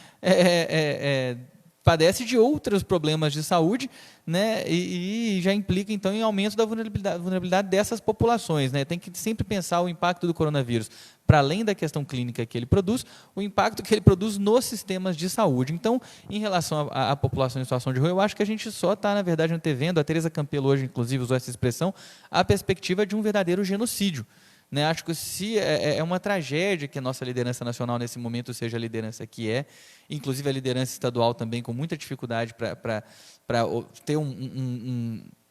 padece de outros problemas de saúde, né, e já implica, então, em aumento da vulnerabilidade dessas populações, né? Tem que sempre pensar o impacto do coronavírus, para além da questão clínica que ele produz, o impacto que ele produz nos sistemas de saúde. Então, em relação à população em situação de rua, eu acho que a gente só está, na verdade, antevendo, a Tereza Campelo hoje, inclusive, usou essa expressão, a perspectiva de um verdadeiro genocídio. Né? Acho que se é uma tragédia que a nossa liderança nacional nesse momento seja a liderança que é, inclusive a liderança estadual também com muita dificuldade para ter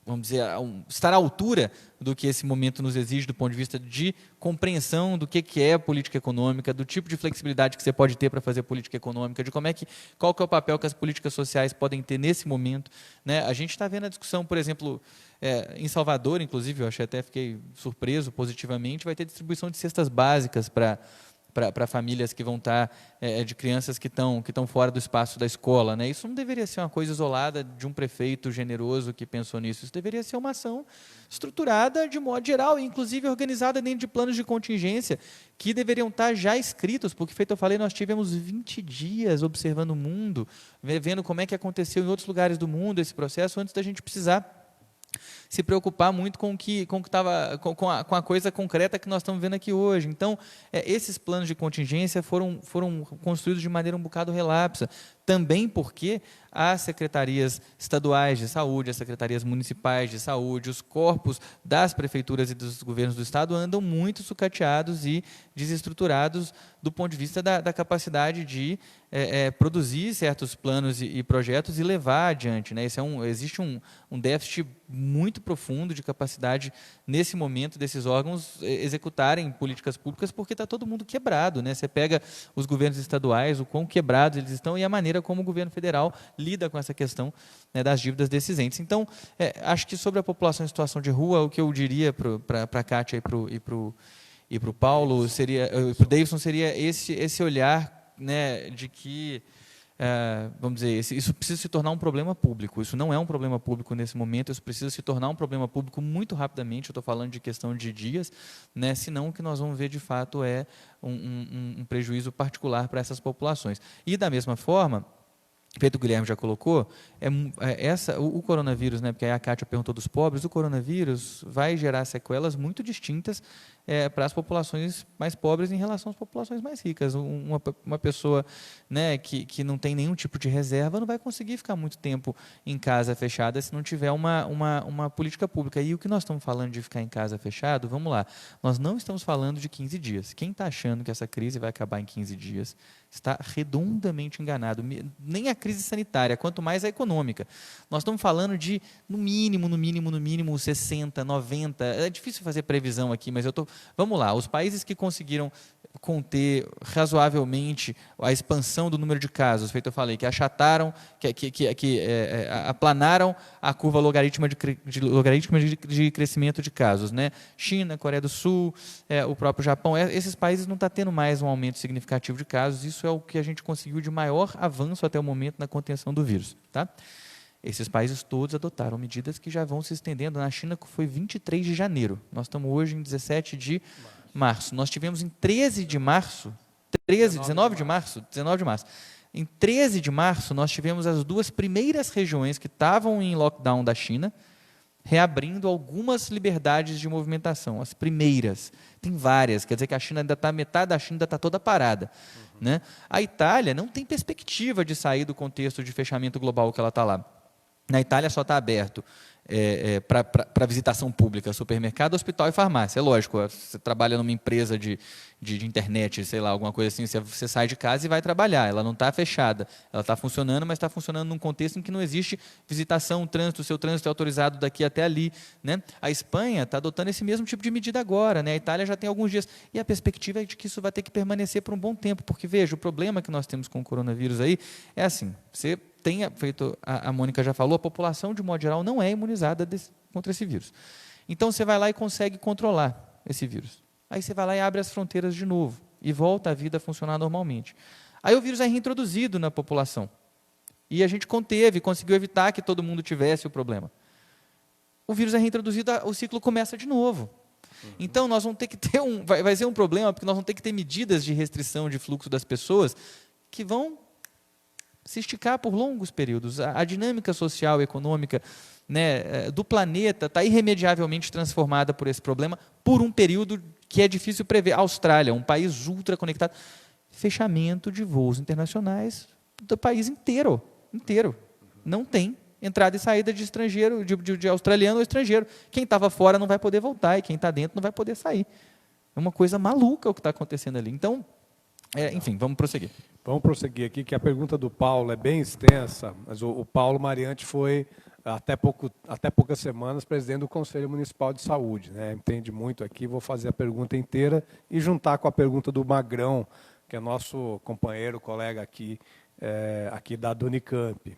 vamos dizer, estar à altura do que esse momento nos exige do ponto de vista de compreensão do que é política econômica, do tipo de flexibilidade que você pode ter para fazer política econômica, de qual que é o papel que as políticas sociais podem ter nesse momento. Né? A gente está vendo a discussão, por exemplo, em Salvador, inclusive, eu fiquei surpreso positivamente, vai ter distribuição de cestas básicas para famílias que vão estar, de crianças que estão fora do espaço da escola. Né? Isso não deveria ser uma coisa isolada de um prefeito generoso que pensou nisso. Isso deveria ser uma ação estruturada de modo geral, inclusive organizada dentro de planos de contingência, que deveriam estar já escritos, porque, feito eu falei, nós tivemos 20 dias observando o mundo, vendo como é que aconteceu em outros lugares do mundo esse processo, antes da gente precisar se preocupar muito com a coisa concreta que nós estamos vendo aqui hoje. Então, esses planos de contingência foram construídos de maneira um bocado relapsa, também porque as secretarias estaduais de saúde, as secretarias municipais de saúde, os corpos das prefeituras e dos governos do Estado andam muito sucateados e desestruturados do ponto de vista da capacidade de produzir certos planos e projetos e levar adiante, né? Existe um déficit muito profundo de capacidade, nesse momento, desses órgãos executarem políticas públicas, porque está todo mundo quebrado, né? Você pega os governos estaduais, o quão quebrados eles estão e a maneira como o governo federal lida com essa questão, né, das dívidas desses entes. Então, acho que sobre a população em situação de rua, o que eu diria para a Kátia e para o Paulo, para o Davidson, seria esse olhar, né, de que, vamos dizer, isso precisa se tornar um problema público. Isso não é um problema público nesse momento, isso precisa se tornar um problema público muito rapidamente. Eu estou falando de questão de dias, né, senão o que nós vamos ver de fato é um prejuízo particular para essas populações. E, da mesma forma, feito o Guilherme já colocou, o coronavírus, né, porque aí a Kátia perguntou dos pobres, o coronavírus vai gerar sequelas muito distintas para as populações mais pobres em relação às populações mais ricas. Uma pessoa, né, que não tem nenhum tipo de reserva não vai conseguir ficar muito tempo em casa fechada se não tiver uma política pública. E o que nós estamos falando de ficar em casa fechado, vamos lá, nós não estamos falando de 15 dias. Quem está achando que essa crise vai acabar em 15 dias está redondamente enganado. Nem a crise sanitária, quanto mais a econômica. Nós estamos falando de, no mínimo, 60, 90. É difícil fazer previsão aqui, mas vamos lá, os países que conseguiram conter razoavelmente a expansão do número de casos, feito eu falei, que achataram, aplanaram a curva logarítmica de crescimento de casos, né? China, Coreia do Sul, o próprio Japão, esses países não estão tendo mais um aumento significativo de casos. Isso é o que a gente conseguiu de maior avanço até o momento na contenção do vírus, tá? Esses países todos adotaram medidas que já vão se estendendo. Na China foi 23 de janeiro. Nós estamos hoje em 17 de março. Nós tivemos em 13 de março, 19 de março. Em 13 de março, nós tivemos as duas primeiras regiões que estavam em lockdown da China, reabrindo algumas liberdades de movimentação. As primeiras. Tem várias. Quer dizer que a China ainda está, metade da China ainda está toda parada. Né? A Itália não tem perspectiva de sair do contexto de fechamento global que ela está lá. Na Itália só está aberto para visitação pública, supermercado, hospital e farmácia. É lógico, você trabalha numa empresa de internet, sei lá, alguma coisa assim, você sai de casa e vai trabalhar. Ela não está fechada, ela está funcionando, mas está funcionando num contexto em que não existe visitação, trânsito, o seu trânsito é autorizado daqui até ali. Né? A Espanha está adotando esse mesmo tipo de medida agora, né? A Itália já tem alguns dias. E a perspectiva é de que isso vai ter que permanecer por um bom tempo, porque, veja, o problema que nós temos com o coronavírus aí é assim, você tem feito, a Mônica já falou, a população, de modo geral, não é imunizada contra esse vírus. Então, você vai lá e consegue controlar esse vírus. Aí você vai lá e abre as fronteiras de novo e volta a vida a funcionar normalmente. Aí o vírus é reintroduzido na população. E a gente conseguiu evitar que todo mundo tivesse o problema. O vírus é reintroduzido, o ciclo começa de novo. Então, nós vamos ter que ter vai ser um problema, porque nós vamos ter que ter medidas de restrição de fluxo das pessoas que vão se esticar por longos períodos. A dinâmica social e econômica, né, do planeta está irremediavelmente transformada por esse problema por um período que é difícil prever. A Austrália, um país ultra conectado, fechamento de voos internacionais do país inteiro. Não tem entrada e saída de estrangeiro, de australiano ou estrangeiro. Quem estava fora não vai poder voltar e quem está dentro não vai poder sair. É uma coisa maluca o que está acontecendo ali. Então, enfim, vamos prosseguir. Vamos prosseguir aqui, que a pergunta do Paulo é bem extensa, mas o Paulo Mariante foi, até poucas semanas, presidente do Conselho Municipal de Saúde, né? Entende muito aqui, vou fazer a pergunta inteira e juntar com a pergunta do Magrão, que é nosso companheiro, colega aqui da Unicamp.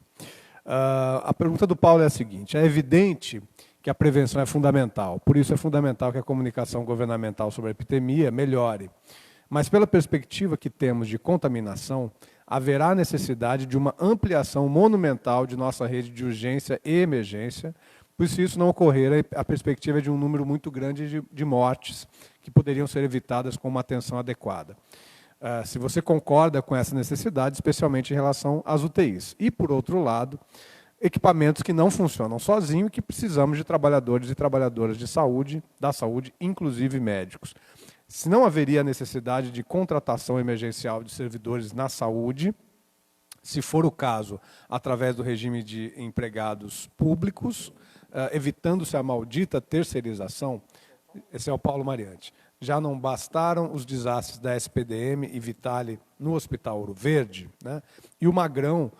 A pergunta do Paulo é a seguinte: é evidente que a prevenção é fundamental, por isso é fundamental que a comunicação governamental sobre a epidemia melhore. Mas, pela perspectiva que temos de contaminação, haverá necessidade de uma ampliação monumental de nossa rede de urgência e emergência, pois se isso não ocorrer, a perspectiva é de um número muito grande de mortes, que poderiam ser evitadas com uma atenção adequada. Se você concorda com essa necessidade, especialmente em relação às UTIs. E, por outro lado, equipamentos que não funcionam sozinhos e que precisamos de trabalhadores e trabalhadoras de saúde, da saúde, inclusive médicos. Se não haveria necessidade de contratação emergencial de servidores na saúde, se for o caso, através do regime de empregados públicos, evitando-se a maldita terceirização, esse é o Paulo Mariante. Já não bastaram os desastres da SPDM e Vitale no Hospital Ouro Verde, né? E o Magrão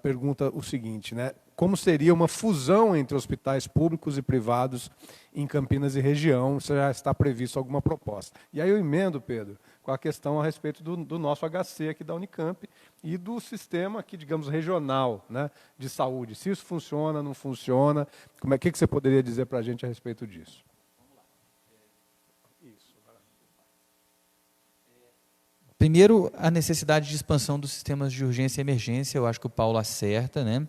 pergunta o seguinte, né? Como seria uma fusão entre hospitais públicos e privados em Campinas e região? Se já está previsto alguma proposta. E aí eu emendo, Pedro, com a questão a respeito do nosso HC aqui da Unicamp e do sistema aqui, digamos, regional, né, de saúde. Se isso funciona, não funciona, que você poderia dizer para a gente a respeito disso? Primeiro, a necessidade de expansão dos sistemas de urgência e emergência, eu acho que o Paulo acerta, né?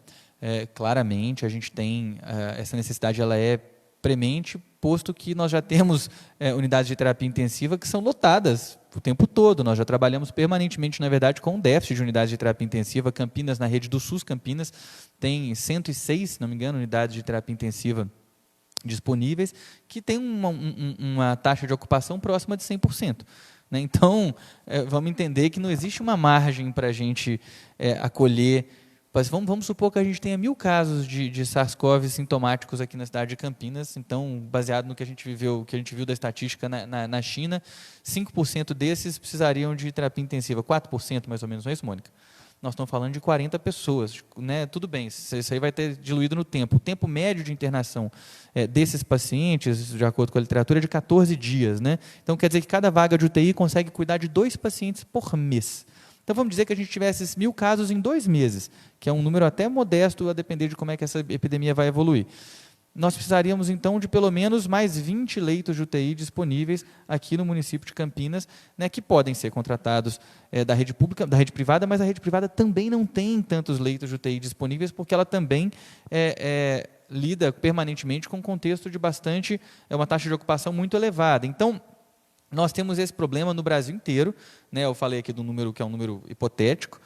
Claramente, a gente tem, essa necessidade ela é premente, posto que nós já temos unidades de terapia intensiva que são lotadas o tempo todo. Nós já trabalhamos permanentemente, na verdade, com um déficit de unidades de terapia intensiva. Campinas, na rede do SUS Campinas, tem 106, se não me engano, unidades de terapia intensiva disponíveis, que tem uma taxa de ocupação próxima de 100%. Né? Então, vamos entender que não existe uma margem para a gente acolher. Mas vamos supor que a gente tenha 1000 casos de SARS-CoV sintomáticos aqui na cidade de Campinas. Então, baseado no que a gente viu da estatística na China, 5% desses precisariam de terapia intensiva, 4% mais ou menos, não é isso, Mônica? Nós estamos falando de 40 pessoas, né? Tudo bem, isso aí vai ter diluído no tempo. O tempo médio de internação desses pacientes, de acordo com a literatura, é de 14 dias. Né? Então, quer dizer que cada vaga de UTI consegue cuidar de 2 pacientes por mês. Então, vamos dizer que a gente tivesse esses 1000 casos em 2 meses, que é um número até modesto, a depender de como é que essa epidemia vai evoluir. Nós precisaríamos, então, de pelo menos mais 20 leitos de UTI disponíveis aqui no município de Campinas, né, que podem ser contratados da rede pública, da rede privada, mas a rede privada também não tem tantos leitos de UTI disponíveis, porque ela também lida permanentemente com um contexto de uma taxa de ocupação muito elevada. Então, nós temos esse problema no Brasil inteiro, né, eu falei aqui do número que é um número hipotético.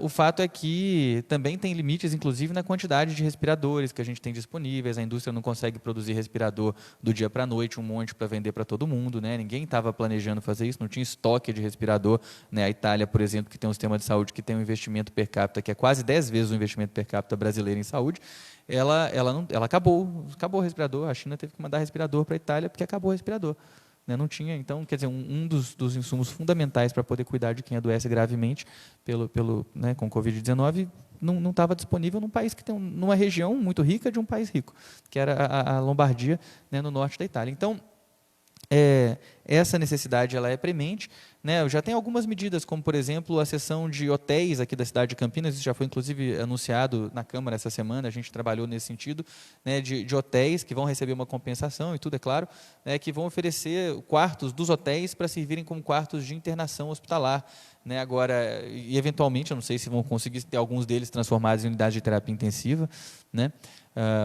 O fato é que também tem limites, inclusive, na quantidade de respiradores que a gente tem disponíveis. A indústria não consegue produzir respirador do dia para a noite, um monte para vender para todo mundo. Né? Ninguém estava planejando fazer isso, não tinha estoque de respirador. Né? A Itália, por exemplo, que tem um sistema de saúde que tem um investimento per capita que é quase 10 vezes o investimento per capita brasileiro em saúde, ela acabou o respirador. A China teve que mandar respirador para a Itália porque acabou o respirador. Não tinha, então, quer dizer, um dos insumos fundamentais para poder cuidar de quem adoece gravemente com Covid-19 não estava disponível num país que tem numa região muito rica de um país rico, que era a Lombardia, né, no norte da Itália. Então, essa necessidade ela é premente. Né? Já tem algumas medidas, como, por exemplo, a seção de hotéis aqui da cidade de Campinas, isso já foi, inclusive, anunciado na Câmara essa semana, a gente trabalhou nesse sentido, né, de hotéis que vão receber uma compensação, e tudo, é claro, né, que vão oferecer quartos dos hotéis para servirem como quartos de internação hospitalar. Né? Agora, e eventualmente, eu não sei se vão conseguir ter alguns deles transformados em unidades de terapia intensiva, né?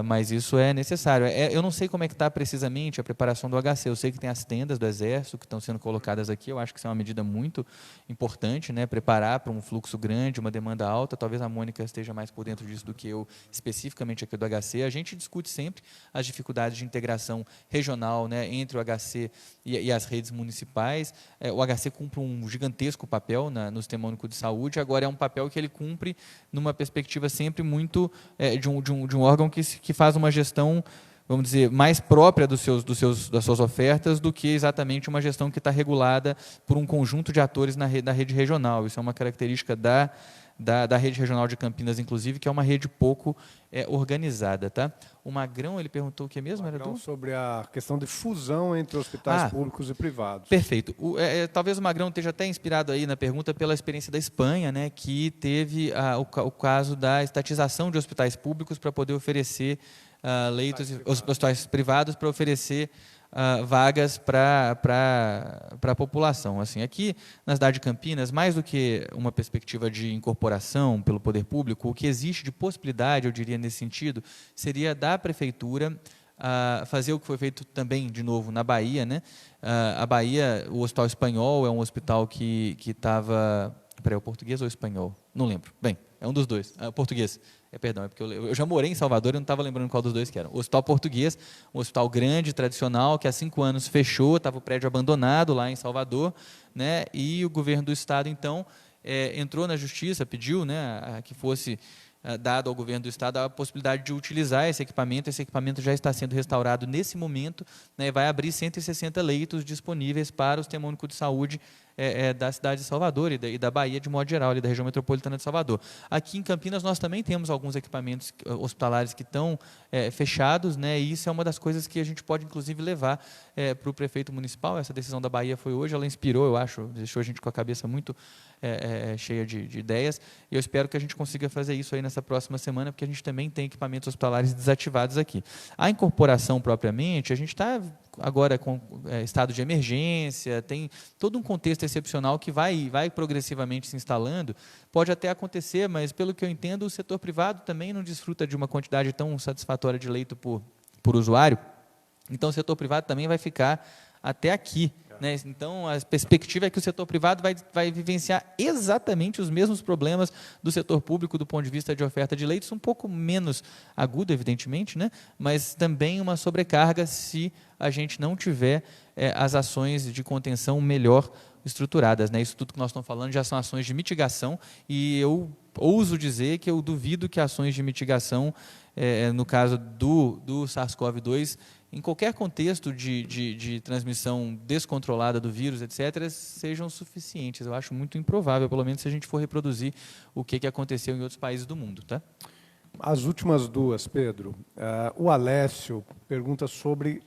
Mas isso é necessário. Eu não sei como é que está precisamente a preparação do HC, eu sei que tem as tendas do Exército que estão sendo colocadas aqui, eu acho que isso é uma medida muito importante, né? Preparar para um fluxo grande, uma demanda alta. Talvez a Mônica esteja mais por dentro disso do que eu, especificamente aqui do HC. A gente discute sempre as dificuldades de integração regional, né, entre o HC e as redes municipais. O HC cumpre um gigantesco papel no Sistema Único de Saúde, agora é um papel que ele cumpre numa perspectiva sempre muito de um órgão que faz uma gestão, vamos dizer, mais própria das suas ofertas do que exatamente uma gestão que está regulada por um conjunto de atores na rede regional. Isso é uma característica da rede regional de Campinas, inclusive, que é uma rede pouco organizada. Tá? O Magrão, ele perguntou o que mesmo? Magrão, sobre a questão de fusão entre hospitais públicos e privados. Perfeito. Talvez o Magrão esteja até inspirado aí na pergunta pela experiência da Espanha, né, que teve o caso da estatização de hospitais públicos para poder oferecer leitos, hospitais privados para oferecer vagas para a população. Assim, aqui na cidade de Campinas, mais do que uma perspectiva de incorporação pelo poder público, o que existe de possibilidade, eu diria, nesse sentido, seria da prefeitura fazer o que foi feito também, de novo, na Bahia. Né? A Bahia, o Hospital Espanhol é um hospital que estava... Peraí, é o português ou o espanhol? Não lembro. Bem, é um dos dois. Português. Perdão, é porque eu já morei em Salvador e não estava lembrando qual dos dois que era. O Hospital Português, um hospital grande, tradicional, que há 5 anos fechou, estava o prédio abandonado lá em Salvador, né? E o governo do estado, então, entrou na justiça, pediu, né, que fosse dado ao governo do estado a possibilidade de utilizar esse equipamento já está sendo restaurado nesse momento, né, e vai abrir 160 leitos disponíveis para o Sistema Único de Saúde da cidade de Salvador e da Bahia de modo geral, ali da região metropolitana de Salvador. Aqui em Campinas nós também temos alguns equipamentos hospitalares que estão fechados, né, e isso é uma das coisas que a gente pode inclusive levar para o prefeito municipal. Essa decisão da Bahia foi hoje, ela inspirou, eu acho, deixou a gente com a cabeça muito cheia de ideias, e eu espero que a gente consiga fazer isso aí nessa próxima semana, porque a gente também tem equipamentos hospitalares desativados aqui. A incorporação propriamente, a gente está agora com estado de emergência, tem todo um contexto excepcional que vai progressivamente se instalando. Pode até acontecer, mas pelo que eu entendo, o setor privado também não desfruta de uma quantidade tão satisfatória de leito por usuário, então o setor privado também vai ficar até aqui, né? Então, a perspectiva é que o setor privado vai vivenciar exatamente os mesmos problemas do setor público do ponto de vista de oferta de leitos, um pouco menos agudo, evidentemente, né? Mas também uma sobrecarga se a gente não tiver as ações de contenção melhor estruturadas, né? Isso tudo que nós estamos falando já são ações de mitigação, e eu ouso dizer que eu duvido que ações de mitigação, no caso do SARS-CoV-2, em qualquer contexto de transmissão descontrolada do vírus, etc., sejam suficientes. Eu acho muito improvável, pelo menos se a gente for reproduzir o que aconteceu em outros países do mundo. Tá? As últimas duas, Pedro. O Alessio pergunta sobre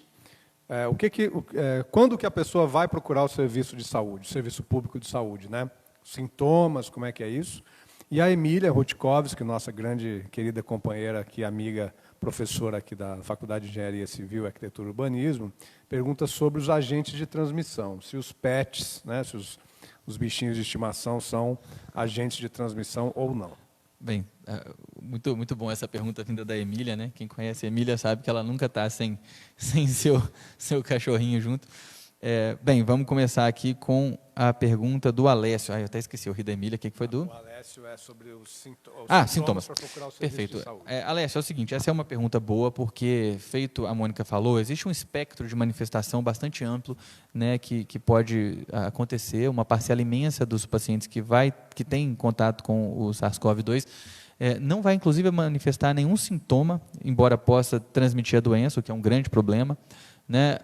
quando que a pessoa vai procurar o serviço de saúde, o serviço público de saúde, né? Sintomas, como é que é isso? E a Emília Rutkovski, nossa grande querida companheira aqui, amiga, professora aqui da Faculdade de Engenharia Civil, Arquitetura e Urbanismo, pergunta sobre os agentes de transmissão, se os pets, né, se os bichinhos de estimação são agentes de transmissão ou não. Bem, muito, muito bom essa pergunta vinda da Emília, né? Quem conhece a Emília sabe que ela nunca está sem seu cachorrinho junto. Bem, vamos começar aqui com a pergunta do Alessio. Eu até esqueci, eu ri da Emília. O que foi do? O Alessio é sobre os sintomas para procurar o serviço Perfeito. de saúde. Alessio, é o seguinte, essa é uma pergunta boa, porque, feito a Mônica falou, existe um espectro de manifestação bastante amplo, né, que pode acontecer. Uma parcela imensa dos pacientes que tem contato com o SARS-CoV-2 não vai, inclusive, manifestar nenhum sintoma, embora possa transmitir a doença, o que é um grande problema, né?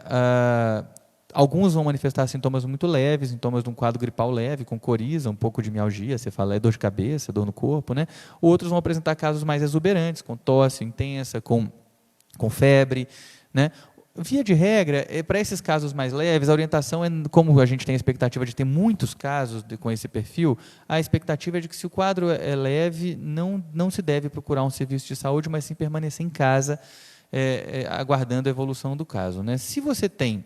Alguns vão manifestar sintomas muito leves, sintomas de um quadro gripal leve, com coriza, um pouco de mialgia, cefaleia, dor de cabeça, dor no corpo, né? Outros vão apresentar casos mais exuberantes, com tosse intensa, com febre, né? Via de regra, para esses casos mais leves, a orientação é, como a gente tem a expectativa de ter muitos casos com esse perfil, a expectativa é de que, se o quadro é leve, não se deve procurar um serviço de saúde, mas sim permanecer em casa, aguardando a evolução do caso, né? Se você tem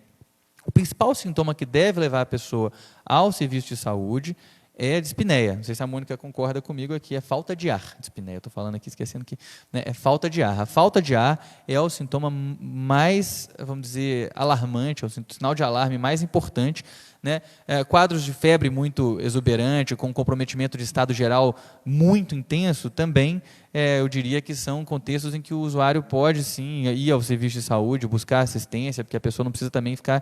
o principal sintoma que deve levar a pessoa ao serviço de saúde é a dispneia. Não sei se a Mônica concorda comigo aqui, é falta de ar. Dispneia, estou falando aqui, esquecendo que, né, é falta de ar. A falta de ar é o sintoma mais, vamos dizer, alarmante, é o sinal de alarme mais importante, né? Quadros de febre muito exuberante, com comprometimento de estado geral muito intenso, também eu diria que são contextos em que o usuário pode sim ir ao serviço de saúde, buscar assistência, porque a pessoa não precisa também ficar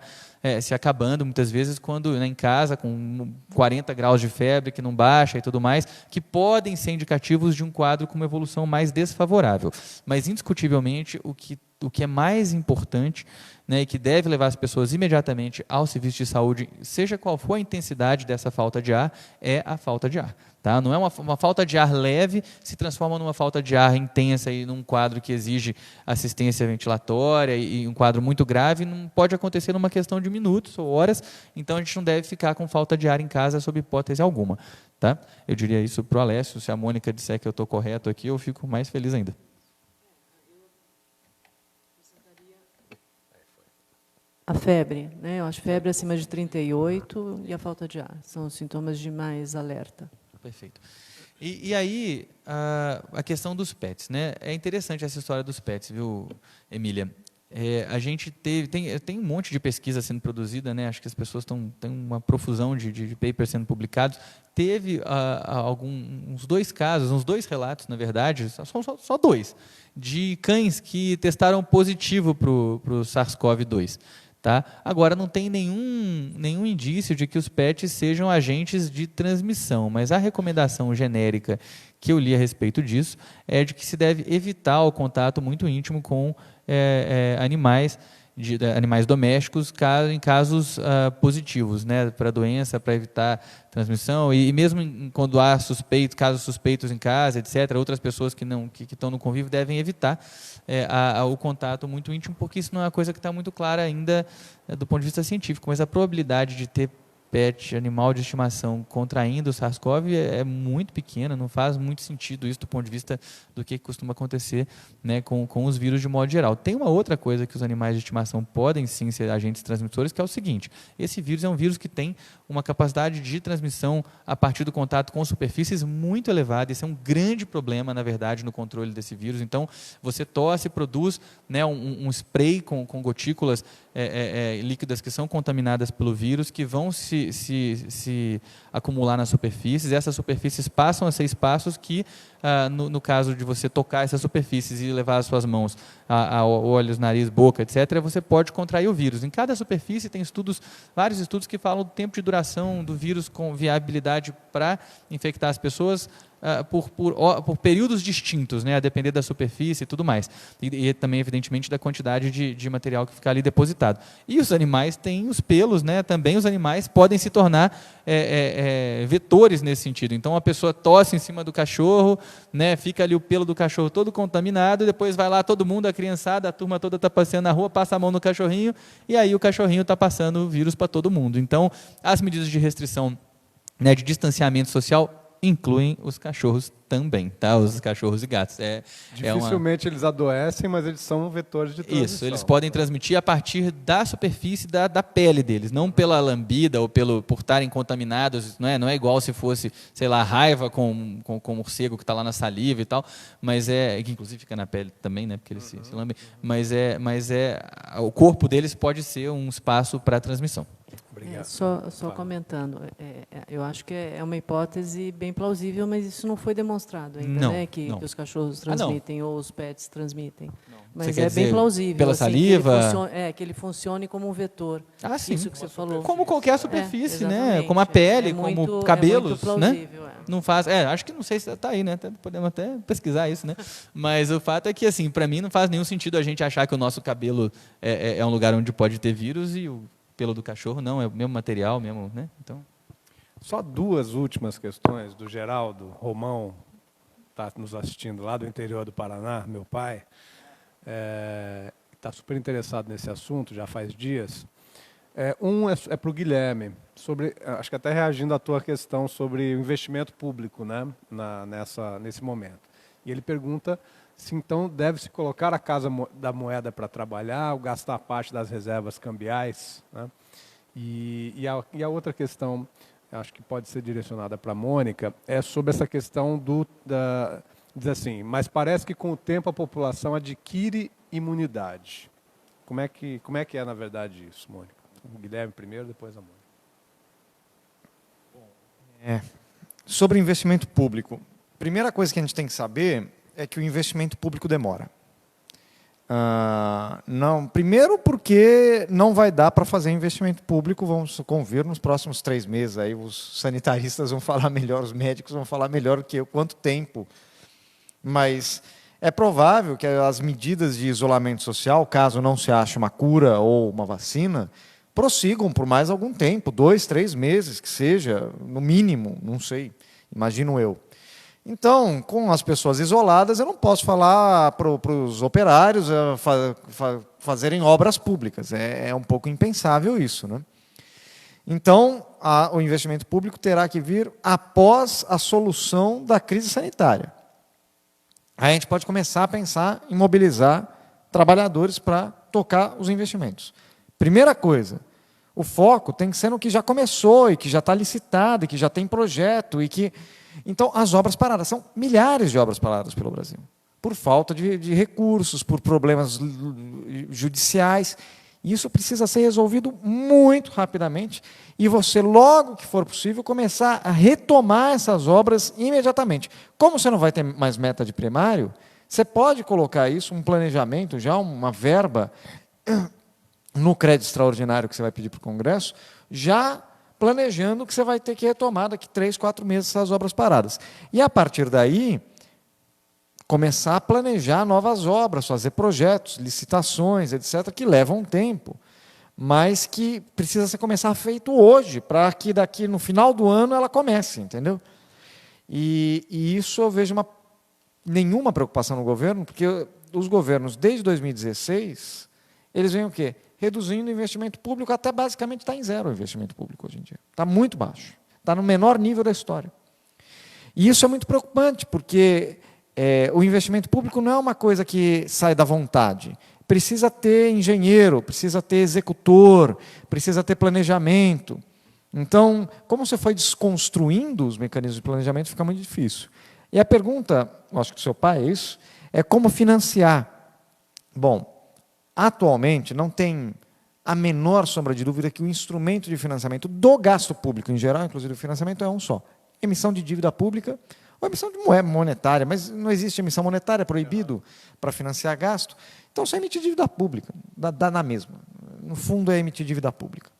se acabando muitas vezes quando, né, em casa, com 40 graus de febre, que não baixa e tudo mais, que podem ser indicativos de um quadro com uma evolução mais desfavorável. Mas, indiscutivelmente, o que é mais importante, né, e que deve levar as pessoas imediatamente ao serviço de saúde, seja qual for a intensidade dessa falta de ar, é a falta de ar. Tá? Não é uma falta de ar leve, se transforma numa falta de ar intensa e num quadro que exige assistência ventilatória e um quadro muito grave, não pode acontecer numa questão de minutos ou horas, então a gente não deve ficar com falta de ar em casa sob hipótese alguma. Tá? Eu diria isso para o Alessio, se a Mônica disser que eu estou correto aqui, eu fico mais feliz ainda. A febre, né? Eu acho febre acima de 38 e a falta de ar. São os sintomas de mais alerta. Perfeito. E aí, a questão dos pets, né? É interessante essa história dos pets, viu, Emília? A gente tem um monte de pesquisa sendo produzida, né? Acho que as pessoas têm uma profusão de papers sendo publicados. Teve uns 2 casos, uns 2 relatos, na verdade, só 2, de cães que testaram positivo para o SARS-CoV-2. Tá? Agora, não tem nenhum indício de que os pets sejam agentes de transmissão, mas a recomendação genérica que eu li a respeito disso é de que se deve evitar o contato muito íntimo com animais domésticos em casos positivos, né, para a doença, para evitar transmissão, e mesmo quando há casos suspeitos em casa, etc., outras pessoas que estão no convívio devem evitar o contato muito íntimo, porque isso não é uma coisa que está muito clara ainda do ponto de vista científico, mas a probabilidade de ter pet, animal de estimação, contraindo o SARS-CoV é muito pequena, não faz muito sentido isso do ponto de vista do que costuma acontecer, né, com os vírus de modo geral. Tem uma outra coisa que os animais de estimação podem sim ser agentes transmissores, que é o seguinte: esse vírus é um vírus que tem uma capacidade de transmissão a partir do contato com superfícies muito elevada. Isso é um grande problema, na verdade, no controle desse vírus. Então, você tosse, produz, né, um spray com gotículas líquidas que são contaminadas pelo vírus, que vão se acumular nas superfícies. Essas superfícies passam a ser espaços que, no caso de você tocar essas superfícies e levar as suas mãos a olhos, nariz, boca, etc., você pode contrair o vírus. Em cada superfície tem vários estudos que falam do tempo de duração do vírus com viabilidade para infectar as pessoas por períodos distintos, né, a depender da superfície e tudo mais. E também, evidentemente, da quantidade de material que fica ali depositado. E os animais têm os pelos, né, também os animais podem se tornar vetores nesse sentido. Então, a pessoa tosse em cima do cachorro, né, fica ali o pelo do cachorro todo contaminado, e depois vai lá todo mundo, a criançada, a turma toda está passeando na rua, passa a mão no cachorrinho, e aí o cachorrinho está passando o vírus para todo mundo. Então, as medidas de restrição, né, de distanciamento social incluem os cachorros também, tá? Os cachorros e gatos. Dificilmente eles adoecem, mas eles são vetores de transmissão. Isso, eles podem transmitir a partir da superfície da pele deles, não pela lambida ou por estarem contaminados. Não é igual se fosse, sei lá, raiva com o morcego que está lá na saliva e tal, mas que inclusive fica na pele também, né? Porque eles se lambem. Mas o corpo deles pode ser um espaço para transmissão. Só comentando, eu acho que é uma hipótese bem plausível, mas isso não foi demonstrado ainda, né? Que os cachorros transmitem ou os pets transmitem. Não. Mas é bem plausível. Pela saliva? Que ele funcione como um vetor. Sim. Isso que você falou. Como qualquer superfície, né? Como a pele, como cabelos, né? Não faz. Acho que não sei se está aí, né? Podemos até pesquisar isso, né? Mas o fato é que, assim, para mim não faz nenhum sentido a gente achar que o nosso cabelo é um lugar onde pode ter vírus e o pelo do cachorro não, é o mesmo material, mesmo, né? Então, só 2 últimas questões do Geraldo Romão, está nos assistindo lá do interior do Paraná, meu pai, está super interessado nesse assunto, já faz dias. Um é para o Guilherme, acho que até reagindo à tua questão sobre o investimento público, né, nesse momento. E ele pergunta se então deve-se colocar a Casa da Moeda para trabalhar ou gastar parte das reservas cambiais, né? E a outra questão, acho que pode ser direcionada para a Mônica, é sobre essa questão diz assim, mas parece que com o tempo a população adquire imunidade. Como é que é na verdade isso, Mônica? O Guilherme primeiro, depois a Mônica. Sobre investimento público, primeira coisa que a gente tem que saber é que o investimento público demora. Primeiro porque não vai dar para fazer investimento público, vamos convir, nos próximos 3 meses. Aí os sanitaristas vão falar melhor, os médicos vão falar melhor do que eu, quanto tempo. Mas é provável que as medidas de isolamento social, caso não se ache uma cura ou uma vacina, prossigam por mais algum tempo, 2, 3 meses, que seja, no mínimo, não sei, imagino eu. Então, com as pessoas isoladas, eu não posso falar para os operários fazerem obras públicas. É um pouco impensável isso, né? Então, o investimento público terá que vir após a solução da crise sanitária. Aí a gente pode começar a pensar em mobilizar trabalhadores para tocar os investimentos. Primeira coisa, o foco tem que ser no que já começou e que já está licitado, e que já tem projeto, e que... Então, as obras paradas, são milhares de obras paradas pelo Brasil. por falta de recursos, por problemas judiciais. Isso precisa ser resolvido muito rapidamente e você, logo que for possível, começar a retomar essas obras imediatamente. Como você não vai ter mais meta de primário, você pode colocar isso, um planejamento, já uma verba no crédito extraordinário que você vai pedir para o Congresso, já planejando que você vai ter que retomar daqui 3, 4 meses essas obras paradas. E, a partir daí, começar a planejar novas obras, fazer projetos, licitações, etc., que levam tempo, mas que precisa ser começar feito hoje, para que daqui no final do ano ela comece, entendeu? E isso eu vejo nenhuma preocupação no governo, porque os governos, desde 2016, eles vêm o quê? Reduzindo o investimento público, até basicamente está em zero o investimento público hoje em dia. Está muito baixo, está no menor nível da história. E isso é muito preocupante, porque o investimento público não é uma coisa que sai da vontade. Precisa ter engenheiro, precisa ter executor, precisa ter planejamento. Então, como você foi desconstruindo os mecanismos de planejamento, fica muito difícil. E a pergunta, acho que do seu pai é isso, é como financiar. Bom, atualmente não tem a menor sombra de dúvida que o instrumento de financiamento do gasto público em geral, inclusive o financiamento, é um só. Emissão de dívida pública ou emissão de moeda monetária, mas não existe emissão monetária, é proibido para financiar gasto. Então, você emite dívida pública, dá na mesma. No fundo, é emitir dívida pública.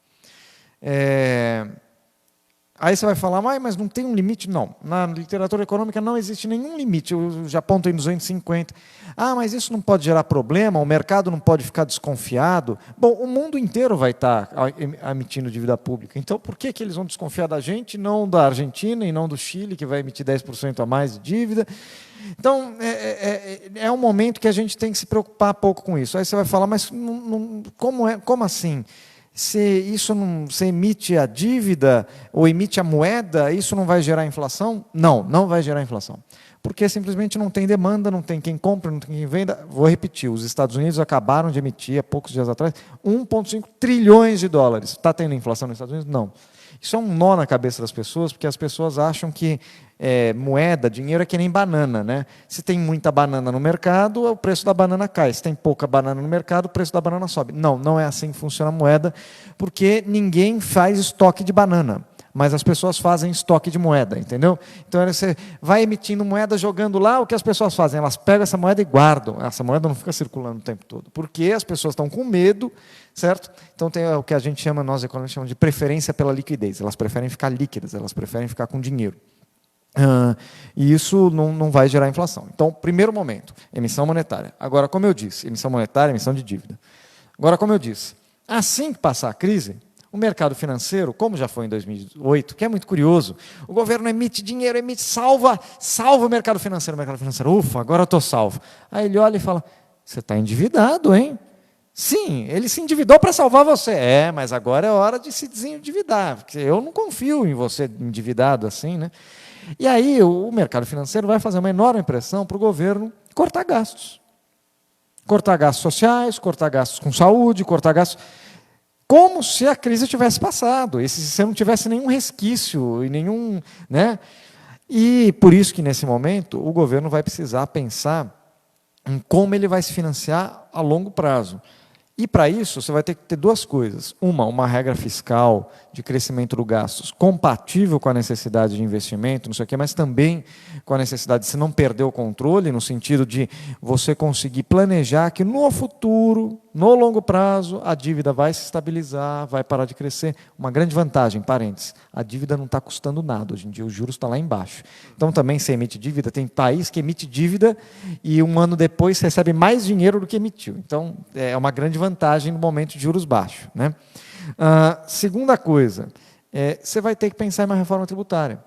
Aí você vai falar, mas não tem um limite? Não. Na literatura econômica não existe nenhum limite. Eu já aponto em 250. Mas isso não pode gerar problema, o mercado não pode ficar desconfiado. Bom, o mundo inteiro vai estar emitindo dívida pública. Então, por que eles vão desconfiar da gente, não da Argentina e não do Chile, que vai emitir 10% a mais de dívida? Então, é um momento que a gente tem que se preocupar pouco com isso. Aí você vai falar, mas como assim? Se emite a dívida ou emite a moeda, isso não vai gerar inflação? Não, não vai gerar inflação. Porque simplesmente não tem demanda, não tem quem compra, não tem quem venda. Vou repetir, os Estados Unidos acabaram de emitir, há poucos dias atrás, 1,5 trilhões de dólares. Está tendo inflação nos Estados Unidos? Não. Isso é um nó na cabeça das pessoas, porque as pessoas acham que moeda, dinheiro é que nem banana, né? Se tem muita banana no mercado, o preço da banana cai. Se tem pouca banana no mercado, o preço da banana sobe. Não, não é assim que funciona a moeda, porque ninguém faz estoque de banana, mas as pessoas fazem estoque de moeda, entendeu? Então você vai emitindo moeda, jogando lá, o que as pessoas fazem? Elas pegam essa moeda e guardam. Essa moeda não fica circulando o tempo todo, porque as pessoas estão com medo, certo? Então tem o que a gente chama, nós economistas chamamos de preferência pela liquidez. Elas preferem ficar líquidas, elas preferem ficar com dinheiro. E isso não vai gerar inflação. Então, primeiro momento, emissão monetária. Agora, como eu disse, emissão monetária, emissão de dívida. Agora, como eu disse, assim que passar a crise, o mercado financeiro, como já foi em 2008, que é muito curioso, o governo emite dinheiro, salva o mercado financeiro, ufa, agora eu estou salvo. Aí ele olha e fala, você está endividado, hein? Sim, ele se endividou para salvar você. Mas agora é hora de se desendividar, porque eu não confio em você endividado assim, né? E aí o mercado financeiro vai fazer uma enorme pressão para o governo cortar gastos. Cortar gastos sociais, cortar gastos com saúde, cortar gastos... Como se a crise tivesse passado, se você não tivesse nenhum resquício, e nenhum... né? E por isso que, nesse momento, o governo vai precisar pensar em como ele vai se financiar a longo prazo. E, para isso, você vai ter que ter duas coisas. Uma regra fiscal de crescimento do gastos compatível com a necessidade de investimento, não sei o quê, mas também com a necessidade de você não perder o controle, no sentido de você conseguir planejar que no futuro, no longo prazo, a dívida vai se estabilizar, vai parar de crescer. Uma grande vantagem, parênteses, a dívida não está custando nada. Hoje em dia, o juros está lá embaixo. Então, também, se emite dívida, tem país que emite dívida e um ano depois recebe mais dinheiro do que emitiu. Então, é uma grande vantagem no momento de juros baixos, né? Segunda coisa, você vai ter que pensar em uma reforma tributária.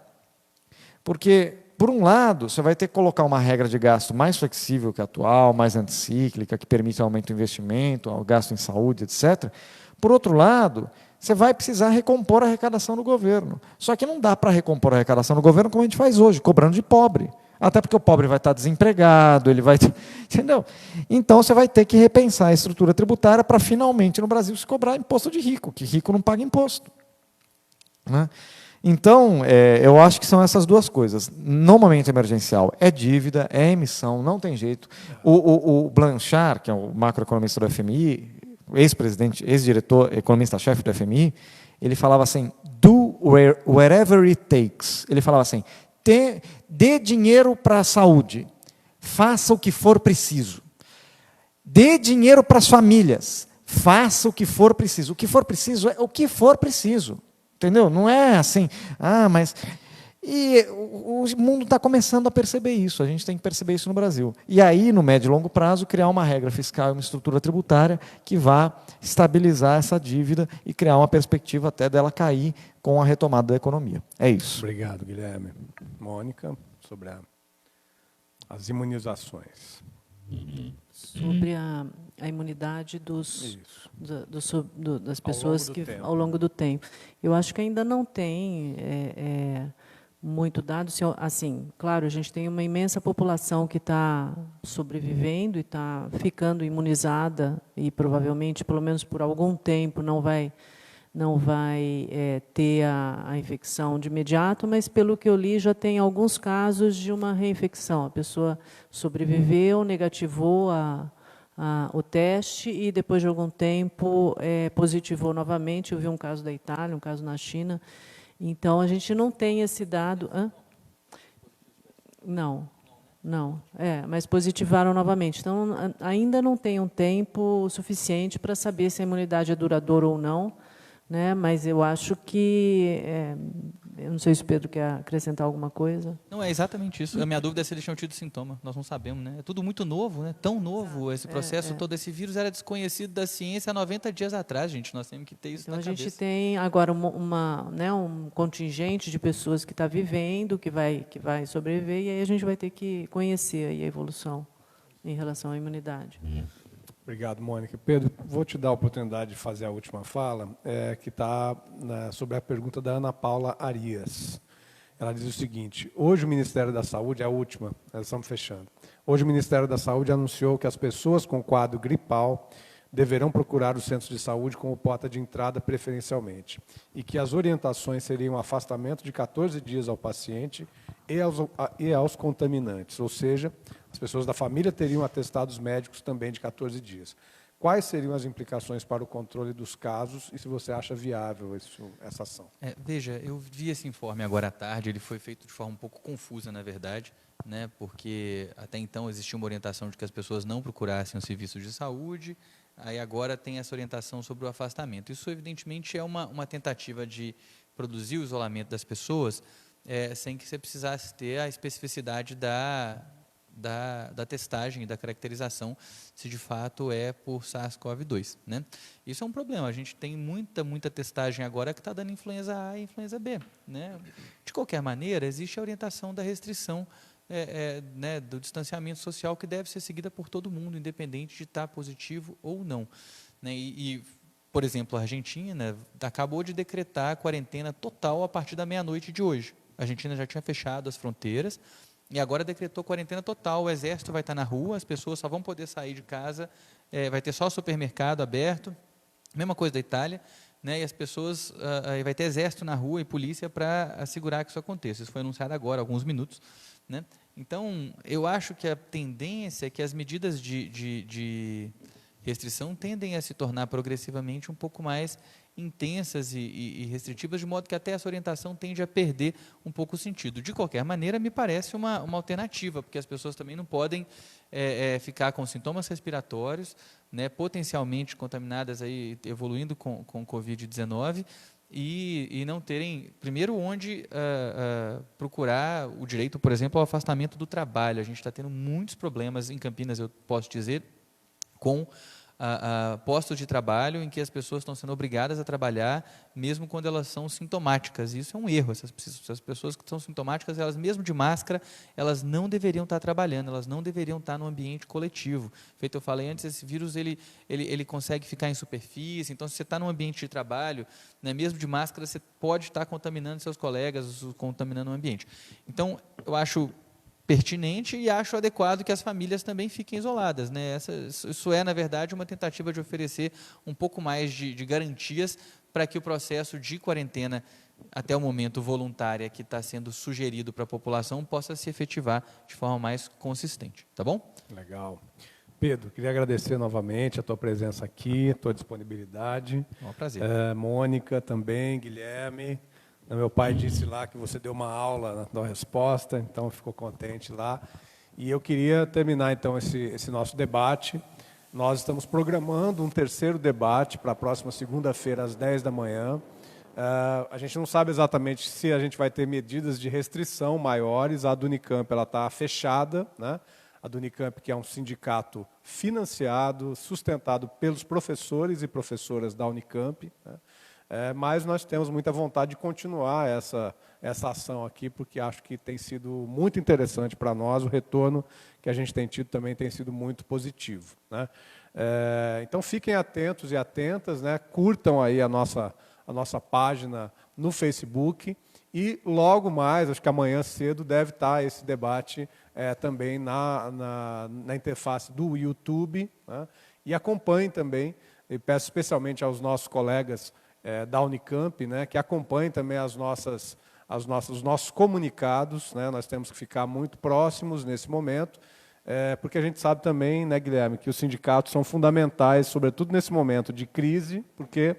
Porque, por um lado, você vai ter que colocar uma regra de gasto mais flexível que a atual, mais anticíclica, que permite aumento do investimento, o gasto em saúde, etc. Por outro lado, você vai precisar recompor a arrecadação do governo. Só que não dá para recompor a arrecadação do governo como a gente faz hoje, cobrando de pobre. Até porque o pobre vai estar desempregado, ele vai... Entendeu? Então, você vai ter que repensar a estrutura tributária para, finalmente, no Brasil, se cobrar imposto de rico, que rico não paga imposto. Né? Então, eu acho que são essas duas coisas. No momento emergencial, é dívida, é emissão, não tem jeito. O Blanchard, que é o macroeconomista do FMI, ex-presidente, ex-diretor, economista-chefe do FMI, ele falava assim, do wherever it takes. Ele falava assim, dê dinheiro para a saúde, faça o que for preciso. Dê dinheiro para as famílias, faça o que for preciso. O que for preciso é o que for preciso. Entendeu? Não é assim, mas... E o mundo está começando a perceber isso, a gente tem que perceber isso no Brasil. E aí, no médio e longo prazo, criar uma regra fiscal e uma estrutura tributária que vá estabilizar essa dívida e criar uma perspectiva até dela cair com a retomada da economia. É isso. Obrigado, Guilherme. Mônica, sobre as imunizações. Sobre a imunidade das pessoas ao longo do tempo. Eu acho que ainda não tem muito dado. Assim, claro, a gente tem uma imensa população que está sobrevivendo e está ficando imunizada e provavelmente, pelo menos por algum tempo, não vai ter a infecção de imediato, mas, pelo que eu li, já tem alguns casos de uma reinfecção. A pessoa sobreviveu, negativou o teste e, depois de algum tempo, positivou novamente. Eu vi um caso da Itália, um caso na China. Então, a gente não tem esse dado. Não, mas positivaram novamente. Então, ainda não tem um tempo suficiente para saber se a imunidade é duradoura ou não. Né? Mas eu acho que... eu não sei se o Pedro quer acrescentar alguma coisa. Não, é exatamente isso. A minha dúvida é se eles tinham tido sintoma. Nós não sabemos, né? É tudo muito novo, né? Tão novo esse processo todo. Esse vírus era desconhecido da ciência há 90 dias atrás, gente. Nós temos que ter isso na cabeça. Então, a gente tem agora um contingente de pessoas que está vivendo, que vai sobreviver, e aí a gente vai ter que conhecer aí a evolução em relação à imunidade. Obrigado, Mônica. Pedro, vou te dar a oportunidade de fazer a última fala, que está sobre a pergunta da Ana Paula Arias. Ela diz o seguinte, hoje o Ministério da Saúde, é a última, nós estamos fechando. Hoje o Ministério da Saúde anunciou que as pessoas com quadro gripal deverão procurar os centros de saúde como porta de entrada preferencialmente, e que as orientações seriam afastamento de 14 dias ao paciente e aos contaminantes, ou seja, as pessoas da família teriam atestados médicos também de 14 dias. Quais seriam as implicações para o controle dos casos e se você acha viável essa ação? Veja, eu vi esse informe agora à tarde, ele foi feito de forma um pouco confusa, na verdade, né, porque até então existia uma orientação de que as pessoas não procurassem os serviços de saúde, aí agora tem essa orientação sobre o afastamento. Isso, evidentemente, é uma tentativa de produzir o isolamento das pessoas sem que você precisasse ter a especificidade da testagem e da caracterização se de fato é por SARS-CoV-2. Né? Isso é um problema. A gente tem muita testagem agora que está dando influenza A e influenza B. Né? De qualquer maneira, existe a orientação da restrição né, do distanciamento social que deve ser seguida por todo mundo, independente de estar positivo ou não. Né? Por exemplo, a Argentina acabou de decretar a quarentena total a partir da meia-noite de hoje. A Argentina já tinha fechado as fronteiras e agora decretou quarentena total. O exército vai estar na rua, as pessoas só vão poder sair de casa, vai ter só o supermercado aberto. Mesma coisa da Itália, né, e as pessoas, vai ter exército na rua e polícia para assegurar que isso aconteça. Isso foi anunciado agora, há alguns minutos. Né? Então, eu acho que a tendência é que as medidas de restrição tendem a se tornar progressivamente um pouco mais intensas e restritivas, de modo que até essa orientação tende a perder um pouco o sentido. De qualquer maneira, me parece uma alternativa, porque as pessoas também não podem ficar com sintomas respiratórios, né, potencialmente contaminadas, aí, evoluindo com Covid-19, e não terem, primeiro, onde procurar o direito, por exemplo, ao afastamento do trabalho. A gente está tendo muitos problemas em Campinas, eu posso dizer, com postos de trabalho em que as pessoas estão sendo obrigadas a trabalhar mesmo quando elas são sintomáticas. Isso é um erro. Essas pessoas que são sintomáticas, elas mesmo de máscara, elas não deveriam estar trabalhando, elas não deveriam estar no ambiente coletivo. Feito eu falei antes, esse vírus ele consegue ficar em superfície, então se você está num ambiente de trabalho, né, mesmo de máscara, você pode estar contaminando seus colegas, contaminando o ambiente. Então, eu acho pertinente e acho adequado que as famílias também fiquem isoladas. Né? Isso é, na verdade, uma tentativa de oferecer um pouco mais de garantias para que o processo de quarentena até o momento voluntária que está sendo sugerido para a população possa se efetivar de forma mais consistente, tá bom? Legal. Pedro, queria agradecer novamente a tua presença aqui, a tua disponibilidade. É um prazer. Mônica também, Guilherme. Meu pai disse lá que você deu uma aula na resposta, então ficou contente lá. E eu queria terminar, então, esse nosso debate. Nós estamos programando um terceiro debate para a próxima segunda-feira, às 10 da manhã. A gente não sabe exatamente se a gente vai ter medidas de restrição maiores. A do Unicamp está fechada, né? A do Unicamp, que é um sindicato financiado, sustentado pelos professores e professoras da Unicamp, né? Mas nós temos muita vontade de continuar essa ação aqui, porque acho que tem sido muito interessante para nós, o retorno que a gente tem tido também tem sido muito positivo, né? Então fiquem atentos e atentas, né? Curtam aí a nossa página no Facebook e logo mais, acho que amanhã cedo, deve estar esse debate também na interface do YouTube, né? E acompanhem também, e peço especialmente aos nossos colegas da Unicamp, né, que acompanhem também os nossos comunicados, né? Nós temos que ficar muito próximos nesse momento, porque a gente sabe também, né, Guilherme, que os sindicatos são fundamentais, sobretudo nesse momento de crise, porque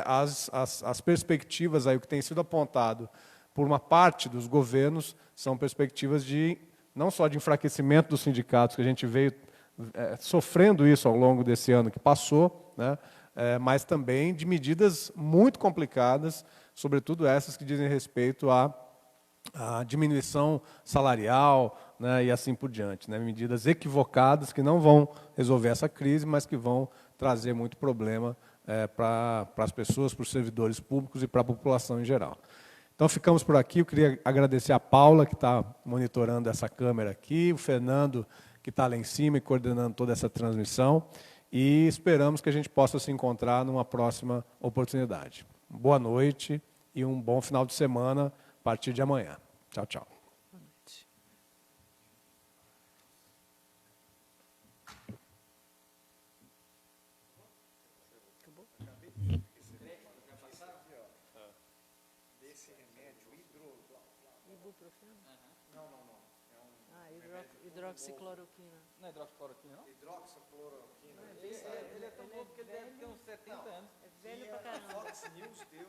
as perspectivas, aí, o que tem sido apontado por uma parte dos governos, são perspectivas não só de enfraquecimento dos sindicatos, que a gente veio sofrendo isso ao longo desse ano que passou, né? Mas também de medidas muito complicadas, sobretudo essas que dizem respeito à diminuição salarial, né, e assim por diante, né? Medidas equivocadas que não vão resolver essa crise, mas que vão trazer muito problema para as pessoas, para os servidores públicos e para a população em geral. Então, ficamos por aqui. Eu queria agradecer a Paula, que está monitorando essa câmera aqui, o Fernando, que está lá em cima e coordenando toda essa transmissão, e esperamos que a gente possa se encontrar numa próxima oportunidade. Boa noite e um bom final de semana a partir de amanhã. Tchau, tchau. Hidroxicloroquina. Não é hidroxicloroquina, não? Hidroxicloroquina. Ele é tão novo que ele deve ter uns 70 anos. É velho pra caramba. Fox News deu